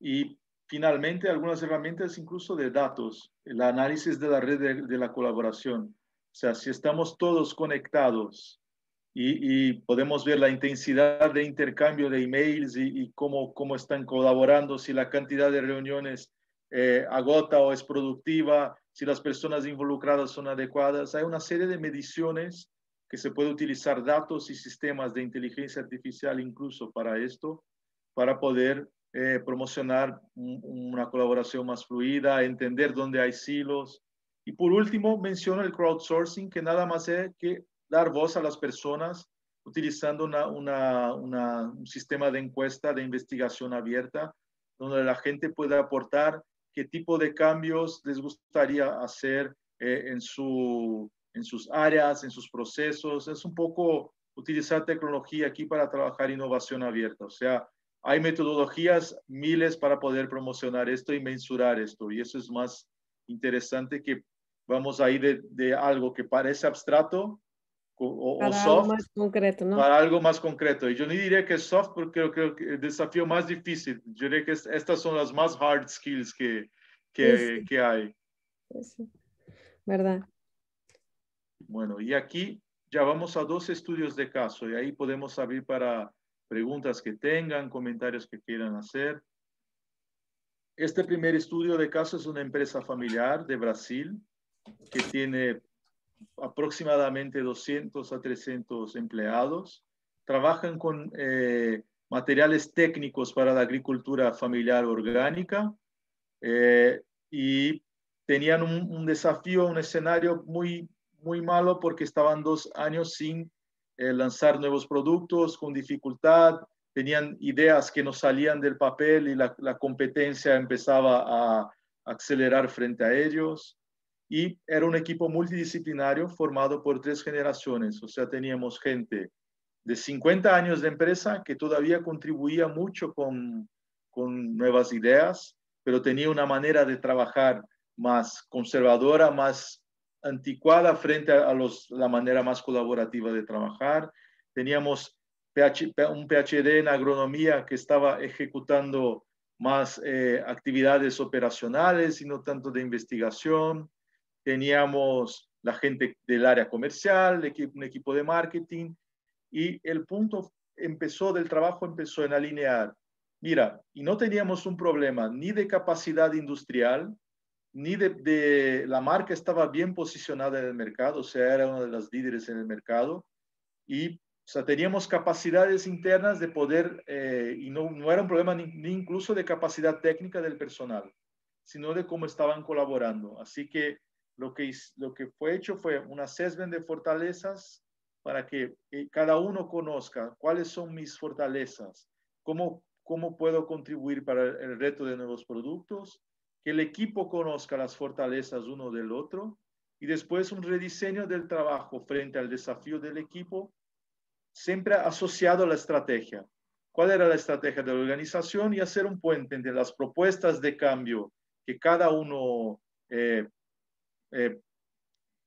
Speaker 2: Y finalmente, algunas herramientas incluso de datos, el análisis de la red de la colaboración. O sea, si estamos todos conectados y podemos ver la intensidad de intercambio de emails y cómo están colaborando, si la cantidad de reuniones agota o es productiva, si las personas involucradas son adecuadas, hay una serie de mediciones que se puede utilizar, datos y sistemas de inteligencia artificial incluso para esto, para poder promocionar una colaboración más fluida, entender dónde hay silos. Y por último, menciono el crowdsourcing, que nada más es que dar voz a las personas utilizando un sistema de encuesta de investigación abierta, donde la gente pueda aportar qué tipo de cambios les gustaría hacer en sus áreas, en sus procesos. Es un poco utilizar tecnología aquí para trabajar innovación abierta. O sea, hay metodologías miles para poder promocionar esto y mensurar esto. Y eso es más interesante, que vamos a ir de algo que parece abstracto o
Speaker 3: para
Speaker 2: soft,
Speaker 3: algo más concreto, ¿no?
Speaker 2: para algo más concreto. Y yo no diría que es soft porque creo que el desafío más difícil, yo diría que estas son las más hard skills que hay.
Speaker 3: Sí. ¿Verdad?
Speaker 2: Bueno, y aquí ya vamos a 2 estudios de caso y ahí podemos abrir para preguntas que tengan, comentarios que quieran hacer. Este primer estudio de caso es una empresa familiar de Brasil que tiene aproximadamente 200 a 300 empleados. Trabajan con materiales técnicos para la agricultura familiar orgánica y tenían un desafío, un escenario muy malo porque estaban 2 años sin lanzar nuevos productos, con dificultad, tenían ideas que no salían del papel y la competencia empezaba a acelerar frente a ellos. Y era un equipo multidisciplinario formado por 3 generaciones, o sea, teníamos gente de 50 años de empresa que todavía contribuía mucho con nuevas ideas, pero tenía una manera de trabajar más conservadora, más anticuada frente a la manera más colaborativa de trabajar. Teníamos un PhD en agronomía que estaba ejecutando más actividades operacionales y no tanto de investigación. Teníamos la gente del área comercial, un equipo de marketing, y el punto del trabajo empezó en alinear. Mira, y no teníamos un problema ni de capacidad industrial, ni la marca estaba bien posicionada en el mercado, o sea, era una de las líderes en el mercado, y o sea, teníamos capacidades internas de poder, y no era un problema ni incluso de capacidad técnica del personal, sino de cómo estaban colaborando. Así que lo que fue hecho fue un assessment de fortalezas para que cada uno conozca cuáles son mis fortalezas, cómo puedo contribuir para el reto de nuevos productos, que el equipo conozca las fortalezas uno del otro y después un rediseño del trabajo frente al desafío del equipo, siempre asociado a la estrategia. ¿Cuál era la estrategia de la organización? Y hacer un puente entre las propuestas de cambio que cada uno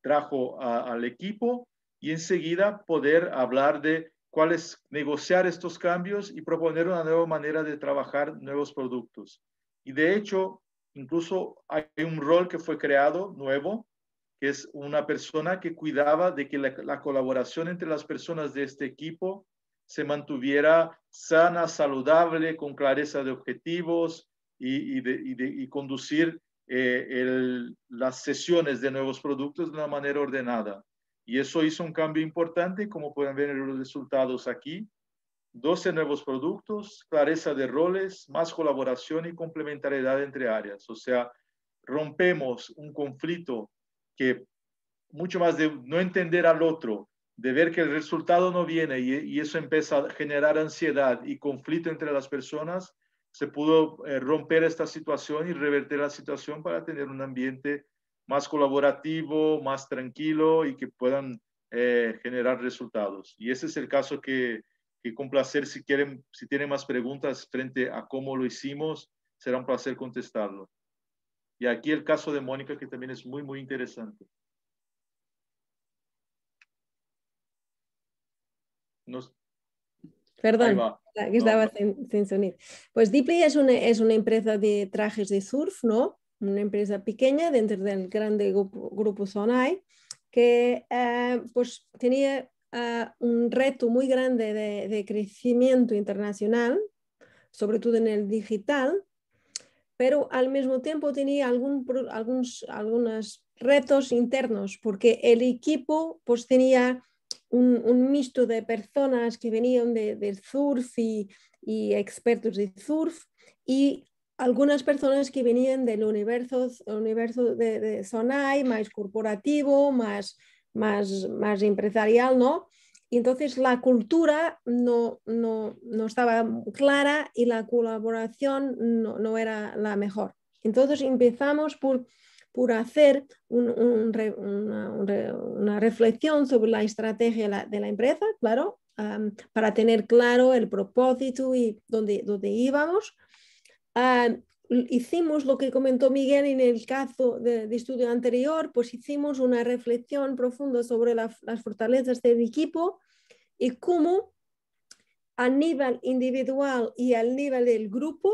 Speaker 2: trajo al equipo y enseguida poder hablar de cuáles negociar estos cambios y proponer una nueva manera de trabajar nuevos productos. Y de hecho, incluso hay un rol que fue creado nuevo, que es una persona que cuidaba de que la colaboración entre las personas de este equipo se mantuviera sana, saludable, con clareza de objetivos y conducir las sesiones de nuevos productos de una manera ordenada. Y eso hizo un cambio importante, como pueden ver en los resultados aquí. 12 nuevos productos, clareza de roles, más colaboración y complementariedad entre áreas. O sea, rompemos un conflicto que mucho más de no entender al otro, de ver que el resultado no viene y eso empieza a generar ansiedad y conflicto entre las personas, se pudo romper esta situación y revertir la situación para tener un ambiente más colaborativo, más tranquilo y que puedan generar resultados. Y ese es el caso que con placer, si tienen más preguntas frente a cómo lo hicimos, será un placer contestarlo. Y aquí el caso de Mónica, que también es muy, muy interesante.
Speaker 3: Perdón, que estaba sin sonido. Pues Deeply es una empresa de trajes de surf, ¿no? Una empresa pequeña dentro del grande grupo Sonai, que pues tenía un reto muy grande de crecimiento internacional, sobre todo en el digital, pero al mismo tiempo tenía algunos retos internos, porque el equipo pues tenía un mixto de personas que venían del surf y expertos de surf y algunas personas que venían del universo de Sonai, más corporativo, más empresarial, ¿no? Y entonces la cultura no estaba clara y la colaboración no era la mejor. Entonces empezamos por hacer una reflexión sobre la estrategia de la empresa, claro, para tener claro el propósito y dónde íbamos. hicimos lo que comentó Miguel en el caso de estudio anterior, pues hicimos una reflexión profunda sobre las fortalezas del equipo y cómo a nivel individual y al nivel del grupo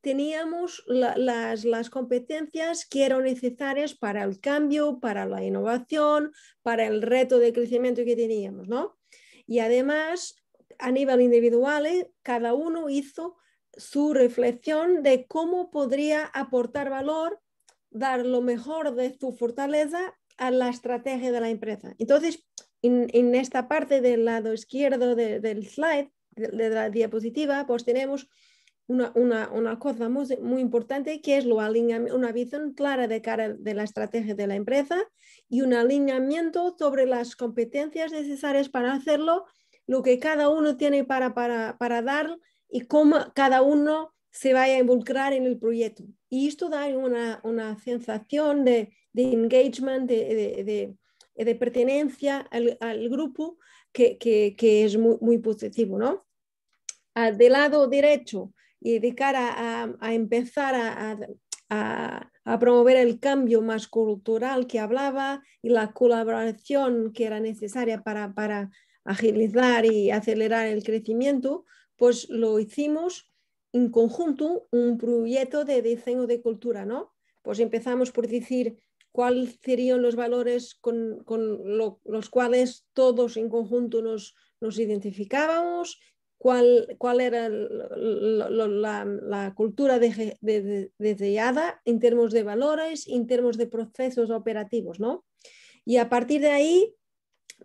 Speaker 3: teníamos las competencias que eran necesarias para el cambio, para la innovación, para el reto de crecimiento que teníamos, ¿no? Y además, a nivel individual, cada uno hizo su reflexión de cómo podría aportar valor, dar lo mejor de su fortaleza a la estrategia de la empresa. Entonces, en esta parte del lado izquierdo del slide, de la diapositiva, pues tenemos una cosa muy importante, que es una visión clara de cara de la estrategia de la empresa y un alineamiento sobre las competencias necesarias para hacerlo, lo que cada uno tiene para dar y cómo cada uno se vaya a involucrar en el proyecto. Y esto da una sensación de engagement, de pertenencia al grupo que es muy positivo, ¿no? Del lado derecho, y de cara a empezar a promover el cambio más cultural que hablaba y la colaboración que era necesaria para agilizar y acelerar el crecimiento, pues lo hicimos en conjunto, un proyecto de diseño de cultura, ¿no? Pues empezamos por decir cuáles serían los valores con los cuales todos en conjunto nos identificábamos, cuál era la cultura deseada en términos de valores, en términos de procesos operativos, ¿no? Y a partir de ahí,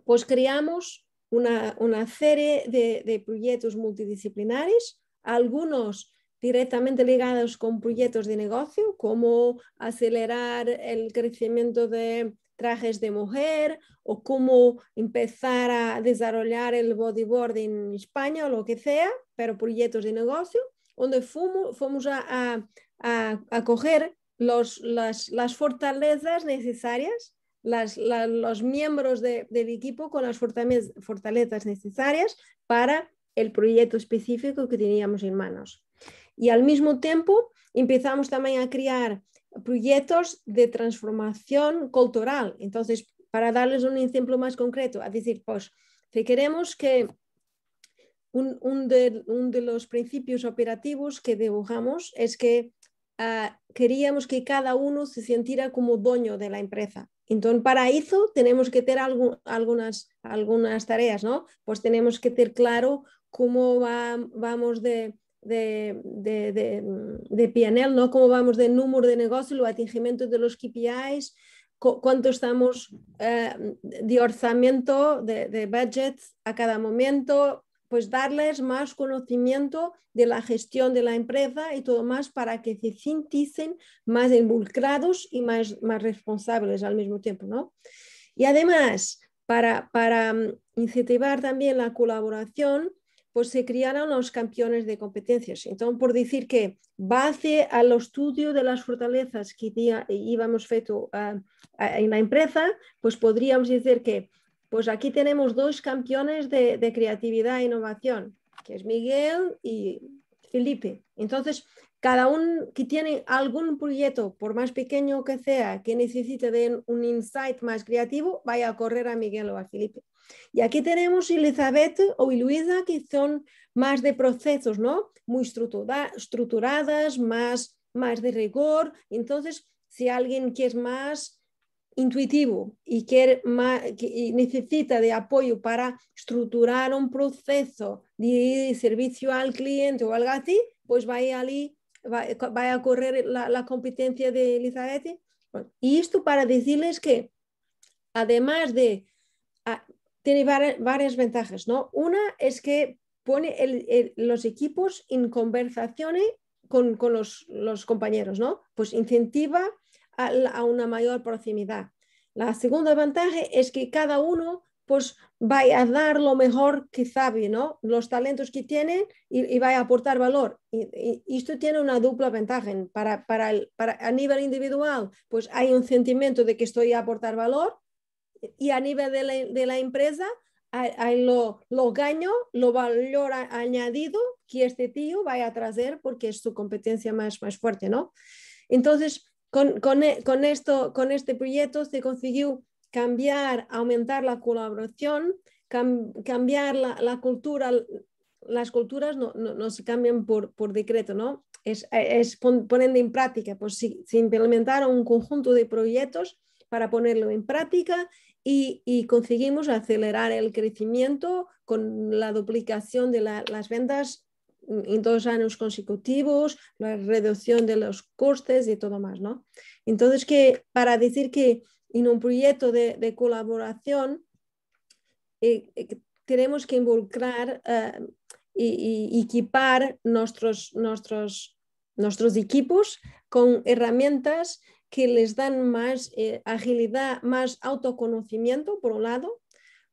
Speaker 3: pues creamos una serie de proyectos multidisciplinares, algunos directamente ligados con proyectos de negocio, como acelerar el crecimiento de trajes de mujer o cómo empezar a desarrollar el bodyboard en España o lo que sea, pero proyectos de negocio, donde fuimos a coger las fortalezas necesarias, los miembros del equipo con las fortalezas necesarias para el proyecto específico que teníamos en manos. Y al mismo tiempo empezamos también a crear proyectos de transformación cultural. Entonces, para darles un ejemplo más concreto, es decir, pues, si queremos que un de los principios operativos que dibujamos es que queríamos que cada uno se sintiera como dueño de la empresa. Entonces, para eso tenemos que tener algunas tareas, ¿no? Pues tenemos que tener claro cómo vamos de P&L, ¿no? Cómo vamos de número de negocio, el atingimiento de los KPIs, cuánto estamos de orçamento, de budget a cada momento, pues darles más conocimiento de la gestión de la empresa y todo más para que se sintiesen más involucrados y más responsables al mismo tiempo, ¿no? Y además, para incentivar también la colaboración, pues se crearon los campeones de competencias. Entonces, por decir que base al estudio de las fortalezas que íbamos feito en la empresa, pues podríamos decir que pues aquí tenemos dos campeones de creatividad e innovación, que es Miguel y Felipe. Entonces, cada uno que tiene algún proyecto, por más pequeño que sea, que necesite de un insight más creativo, vaya a correr a Miguel o a Felipe. Y aquí tenemos Elizabeth o Luisa, que son más de procesos, ¿no? Muy estructuradas, más de rigor. Entonces, si alguien que es más intuitivo y y necesita de apoyo para estructurar un proceso de servicio al cliente o algo así, pues vaya a correr la competencia de Elizabeth. Bueno, y esto para decirles que además de tiene varias ventajas, ¿no? Una es que pone los equipos en conversaciones con los compañeros, ¿no? Pues incentiva a una mayor proximidad. La segunda ventaja es que cada uno pues vaya a dar lo mejor que sabe, ¿no? Los talentos que tiene y vaya a aportar valor. Y esto tiene una dupla ventaja. A nivel individual, pues hay un sentimiento de que estoy a aportar valor, y a nivel de la empresa hay lo gano, lo valor añadido que este tío vaya a traer porque es su competencia más fuerte, ¿no? Entonces, con este proyecto se consiguió cambiar, aumentar la colaboración, cambiar la cultura. Las culturas no se cambian por decreto, ¿no? Es poniendo en práctica, pues se implementaron un conjunto de proyectos para ponerlo en práctica y conseguimos acelerar el crecimiento con la duplicación de las ventas en 2 años consecutivos, la reducción de los costes y todo más, ¿no? Entonces, para decir que en un proyecto de colaboración tenemos que involucrar y equipar nuestros equipos con herramientas que les dan más agilidad, más autoconocimiento, por un lado,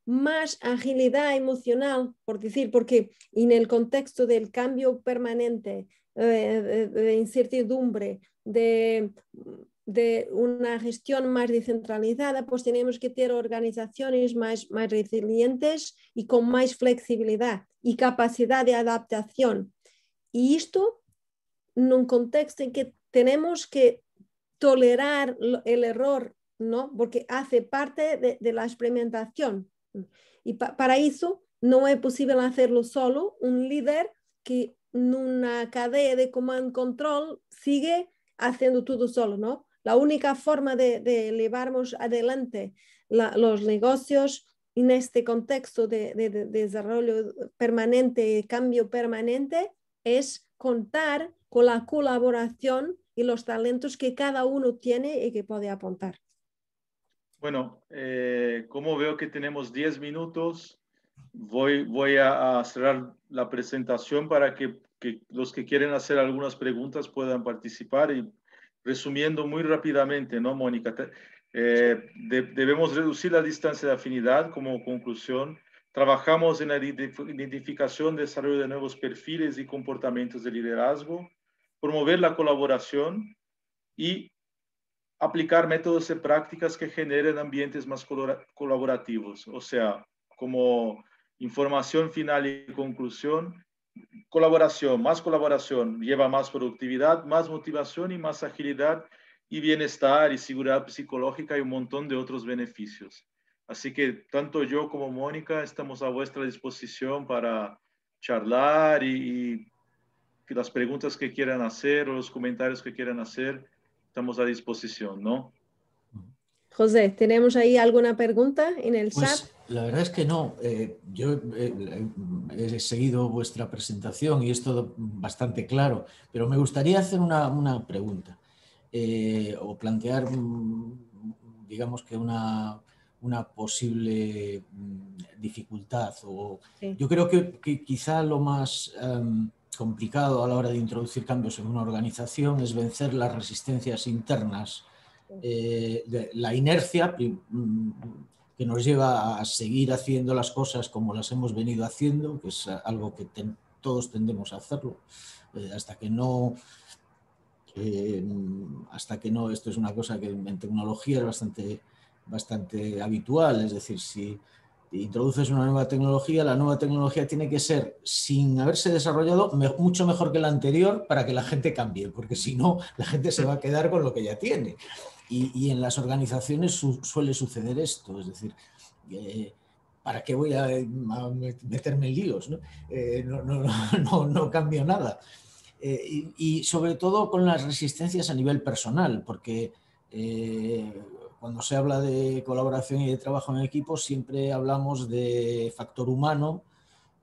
Speaker 3: más agilidad emocional, por decir, porque en el contexto del cambio permanente, de incertidumbre, de una gestión más descentralizada, pues tenemos que tener organizaciones más resilientes y con más flexibilidad y capacidad de adaptación. Y esto en un contexto en que tenemos que tolerar el error, ¿no? Porque hace parte de la experimentación. Y para eso no es posible hacerlo solo. Un líder que en una cadena de command control sigue haciendo todo solo, ¿no? La única forma de llevarnos adelante los negocios en este contexto de desarrollo permanente, cambio permanente, es contar con la colaboración y los talentos que cada uno tiene y que puede aportar.
Speaker 2: Bueno, como veo que tenemos 10 minutos, voy a cerrar la presentación para que los que quieren hacer algunas preguntas puedan participar. Y resumiendo muy rápidamente, ¿no, Mónica? Debemos reducir la distancia de afinidad como conclusión. Trabajamos en la identificación, desarrollo de nuevos perfiles y comportamientos de liderazgo, promover la colaboración y aplicar métodos y prácticas que generen ambientes más colaborativos. O sea, como información final y conclusión, colaboración lleva más productividad, más motivación y más agilidad y bienestar y seguridad psicológica y un montón de otros beneficios. Así que tanto yo como Mónica estamos a vuestra disposición para charlar y las preguntas que quieran hacer o los comentarios que quieran hacer, estamos a disposición, ¿no?
Speaker 3: José, ¿tenemos ahí alguna pregunta en el chat?
Speaker 1: Pues la verdad es que no. Yo he seguido vuestra presentación y es todo bastante claro, pero me gustaría hacer una pregunta o plantear, digamos que una posible dificultad.
Speaker 3: Sí.
Speaker 1: Yo creo que quizá lo más complicado a la hora de introducir cambios en una organización es vencer las resistencias internas. La inercia que nos lleva a seguir haciendo las cosas como las hemos venido haciendo, que es algo que todos tendemos a hacerlo, hasta que no, esto es una cosa que en tecnología es bastante habitual, es decir, si introduces una nueva tecnología, la nueva tecnología tiene que ser, sin haberse desarrollado, mucho mejor que la anterior para que la gente cambie, porque si no, la gente se va a quedar con lo que ya tiene. Y en las organizaciones suele suceder esto, es decir, ¿para qué voy a meterme en líos? ¿No? No cambio nada. Y sobre todo con las resistencias a nivel personal, porque cuando se habla de colaboración y de trabajo en equipo siempre hablamos de factor humano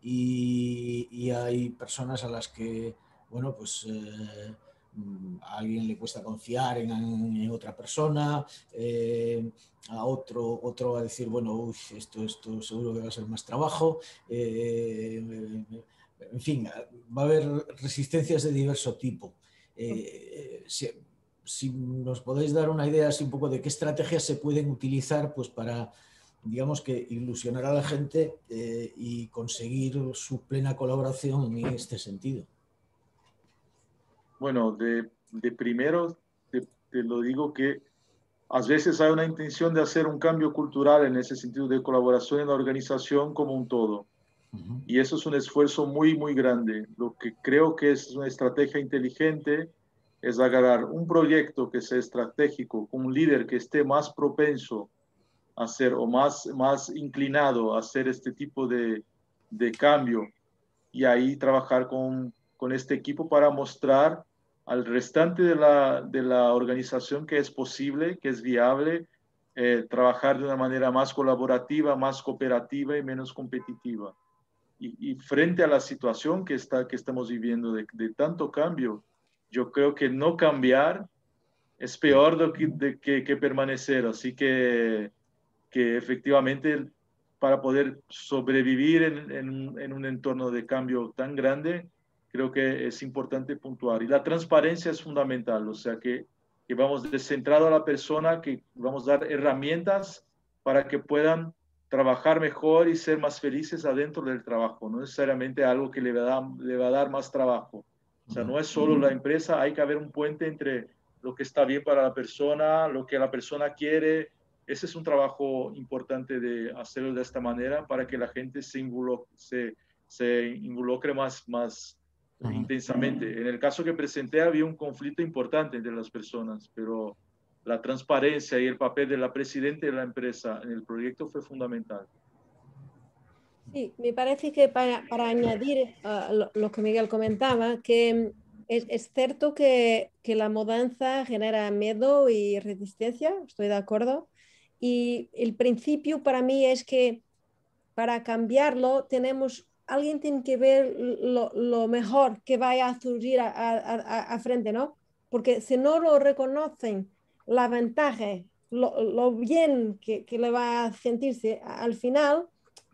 Speaker 1: y hay personas a las que, bueno, pues a alguien le cuesta confiar en otra persona, a otro va a decir, bueno, esto seguro que va a ser más trabajo. En fin, va a haber resistencias de diverso tipo. Si nos podéis dar una idea así un poco de qué estrategias se pueden utilizar pues para, digamos que, ilusionar a la gente y conseguir su plena colaboración en este sentido.
Speaker 2: Bueno, de primero te lo digo que a veces hay una intención de hacer un cambio cultural en ese sentido de colaboración en la organización como un todo. Y eso es un esfuerzo muy, muy grande. Lo que creo que es una estrategia inteligente es agarrar un proyecto que sea estratégico, con un líder que esté más propenso a hacer o más inclinado a hacer este tipo de cambio, y ahí trabajar con este equipo para mostrar al restante de la organización que es posible, que es viable, trabajar de una manera más colaborativa, más cooperativa y menos competitiva. Y frente a la situación que estamos viviendo de tanto cambio, yo creo que no cambiar es peor que permanecer. Así que efectivamente, para poder sobrevivir en un entorno de cambio tan grande, creo que es importante puntuar. Y la transparencia es fundamental, o sea que vamos descentrado a la persona, que vamos a dar herramientas para que puedan trabajar mejor y ser más felices adentro del trabajo, no necesariamente algo que le va a dar más trabajo. O sea, no es solo la empresa, hay que haber un puente entre lo que está bien para la persona, lo que la persona quiere. Ese es un trabajo importante de hacerlo de esta manera para que la gente se involucre más intensamente. En el caso que presenté había un conflicto importante entre las personas, pero la transparencia y el papel de la presidenta de la empresa en el proyecto fue fundamental.
Speaker 3: Sí, me parece que para añadir lo que Miguel comentaba, que es cierto que la mudanza genera miedo y resistencia, estoy de acuerdo. Y el principio para mí es que para cambiarlo alguien tiene que ver lo mejor que vaya a surgir a frente, ¿no? Porque si no lo reconocen, la ventaja, lo bien que le va a sentirse al final,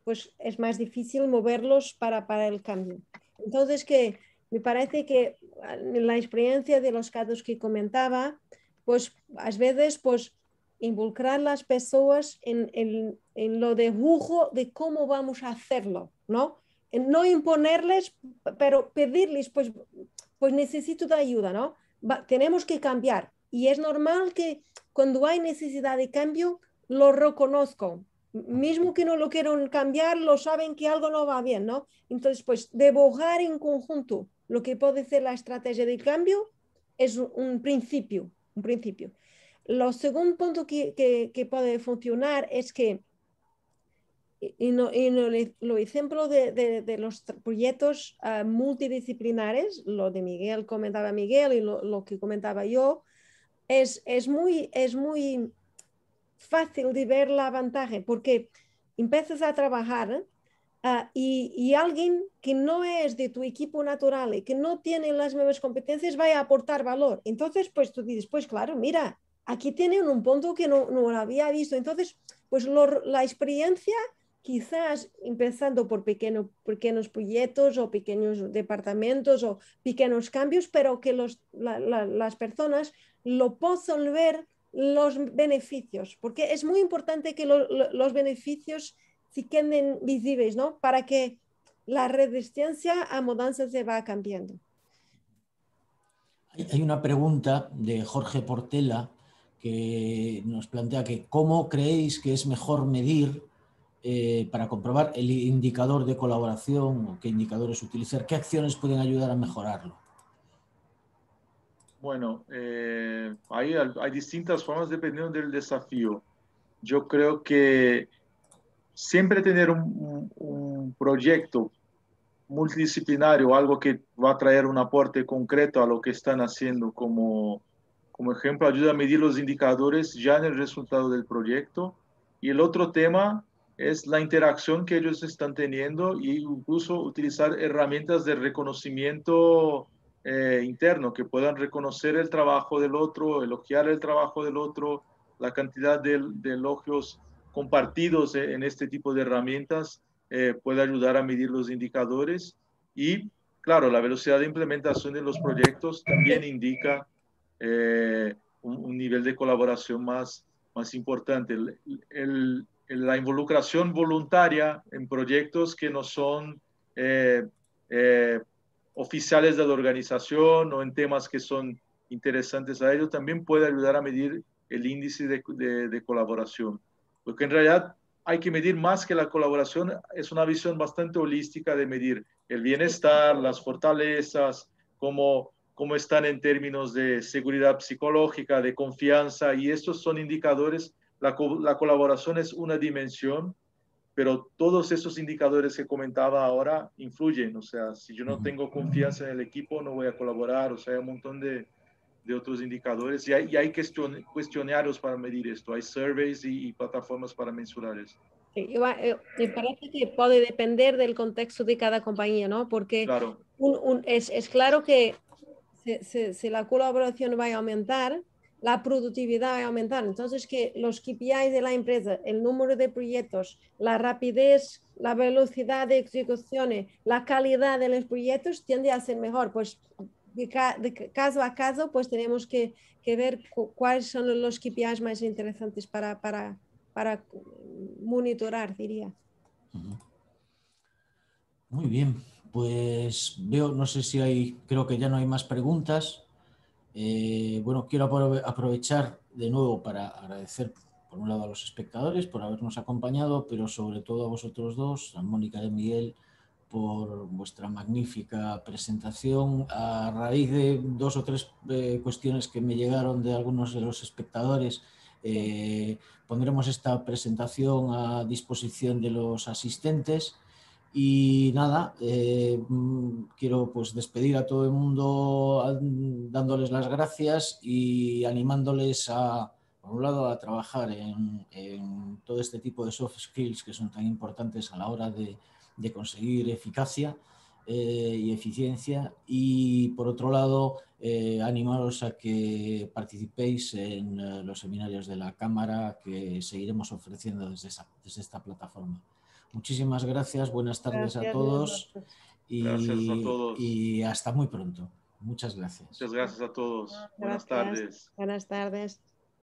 Speaker 3: pues es más difícil moverlos para el cambio. Entonces, que me parece que la experiencia de los casos que comentaba, pues a veces, pues involucrar las personas en lo de jugo de cómo vamos a hacerlo, ¿no? En no imponerles, pero pedirles, pues necesito de ayuda, ¿no? Tenemos que cambiar. Y es normal que cuando hay necesidad de cambio, lo reconozco. Mismo que no lo quieran cambiar, lo saben que algo no va bien, ¿no? Entonces, pues, debojar en conjunto lo que puede ser la estrategia de cambio es un principio, un principio. Lo segundo punto que puede funcionar es que lo ejemplo de los proyectos multidisciplinares, lo de Miguel comentaba Miguel y lo que comentaba yo, es muy fácil de ver la ventaja porque empiezas a trabajar y alguien que no es de tu equipo natural y que no tiene las mismas competencias va a aportar valor. Entonces, pues tú dices, pues claro, mira, aquí tienen un punto que no lo había visto. Entonces, pues la experiencia, quizás empezando por pequeños proyectos o pequeños departamentos o pequeños cambios, pero que las personas lo puedan ver los beneficios, porque es muy importante que los beneficios se queden visibles, ¿no? Para que la resistencia a mudanzas se va cambiando.
Speaker 1: Hay una pregunta de Jorge Portela que nos plantea que ¿cómo creéis que es mejor medir para comprobar el indicador de colaboración o qué indicadores utilizar? ¿Qué acciones pueden ayudar a mejorarlo?
Speaker 2: Bueno, hay distintas formas dependiendo del desafío. Yo creo que siempre tener un proyecto multidisciplinario, algo que va a traer un aporte concreto a lo que están haciendo como ejemplo, ayuda a medir los indicadores ya en el resultado del proyecto. Y el otro tema es la interacción que ellos están teniendo e incluso utilizar herramientas de reconocimiento interno que puedan reconocer el trabajo del otro, elogiar el trabajo del otro, la cantidad de elogios compartidos en este tipo de herramientas puede ayudar a medir los indicadores. Y claro, la velocidad de implementación de los proyectos también indica un nivel de colaboración más importante. La involucración voluntaria en proyectos que no son oficiales de la organización o en temas que son interesantes a ellos también puede ayudar a medir el índice de colaboración. Porque en realidad hay que medir más que la colaboración, es una visión bastante holística de medir el bienestar, las fortalezas, cómo están en términos de seguridad psicológica, de confianza, y estos son indicadores. La colaboración es una dimensión, pero todos esos indicadores que comentaba ahora influyen. O sea, si yo no tengo confianza en el equipo, no voy a colaborar. O sea, hay un montón de otros indicadores y hay cuestionarios para medir esto. Hay surveys y plataformas para mensurar esto.
Speaker 3: Sí, me parece que puede depender del contexto de cada compañía, ¿no? Porque
Speaker 2: claro,
Speaker 3: es claro que si la colaboración va a aumentar, la productividad va a aumentar. Entonces, que los KPIs de la empresa, el número de proyectos, la rapidez, la velocidad de ejecución, la calidad de los proyectos tiende a ser mejor. Pues de caso a caso, pues tenemos que ver cuáles son los KPIs más interesantes para monitorar, diría.
Speaker 1: Muy bien, pues veo, no sé si hay, creo que ya no hay más preguntas. Bueno, quiero aprovechar de nuevo para agradecer por un lado a los espectadores por habernos acompañado, pero sobre todo a vosotros dos, a Mónica y a Miguel, por vuestra magnífica presentación. A raíz de 2 o 3 cuestiones que me llegaron de algunos de los espectadores, pondremos esta presentación a disposición de los asistentes. Y nada, quiero pues despedir a todo el mundo dándoles las gracias y animándoles a, por un lado, a trabajar en todo este tipo de soft skills que son tan importantes a la hora de conseguir eficacia y eficiencia, y por otro lado animaros a que participéis en los seminarios de la Cámara que seguiremos ofreciendo desde esta plataforma. Muchísimas gracias, buenas tardes a todos
Speaker 2: gracias a todos.
Speaker 1: Y hasta muy pronto. Muchas gracias.
Speaker 2: Muchas gracias a todos.
Speaker 3: Gracias.
Speaker 2: Buenas tardes.
Speaker 3: Buenas tardes.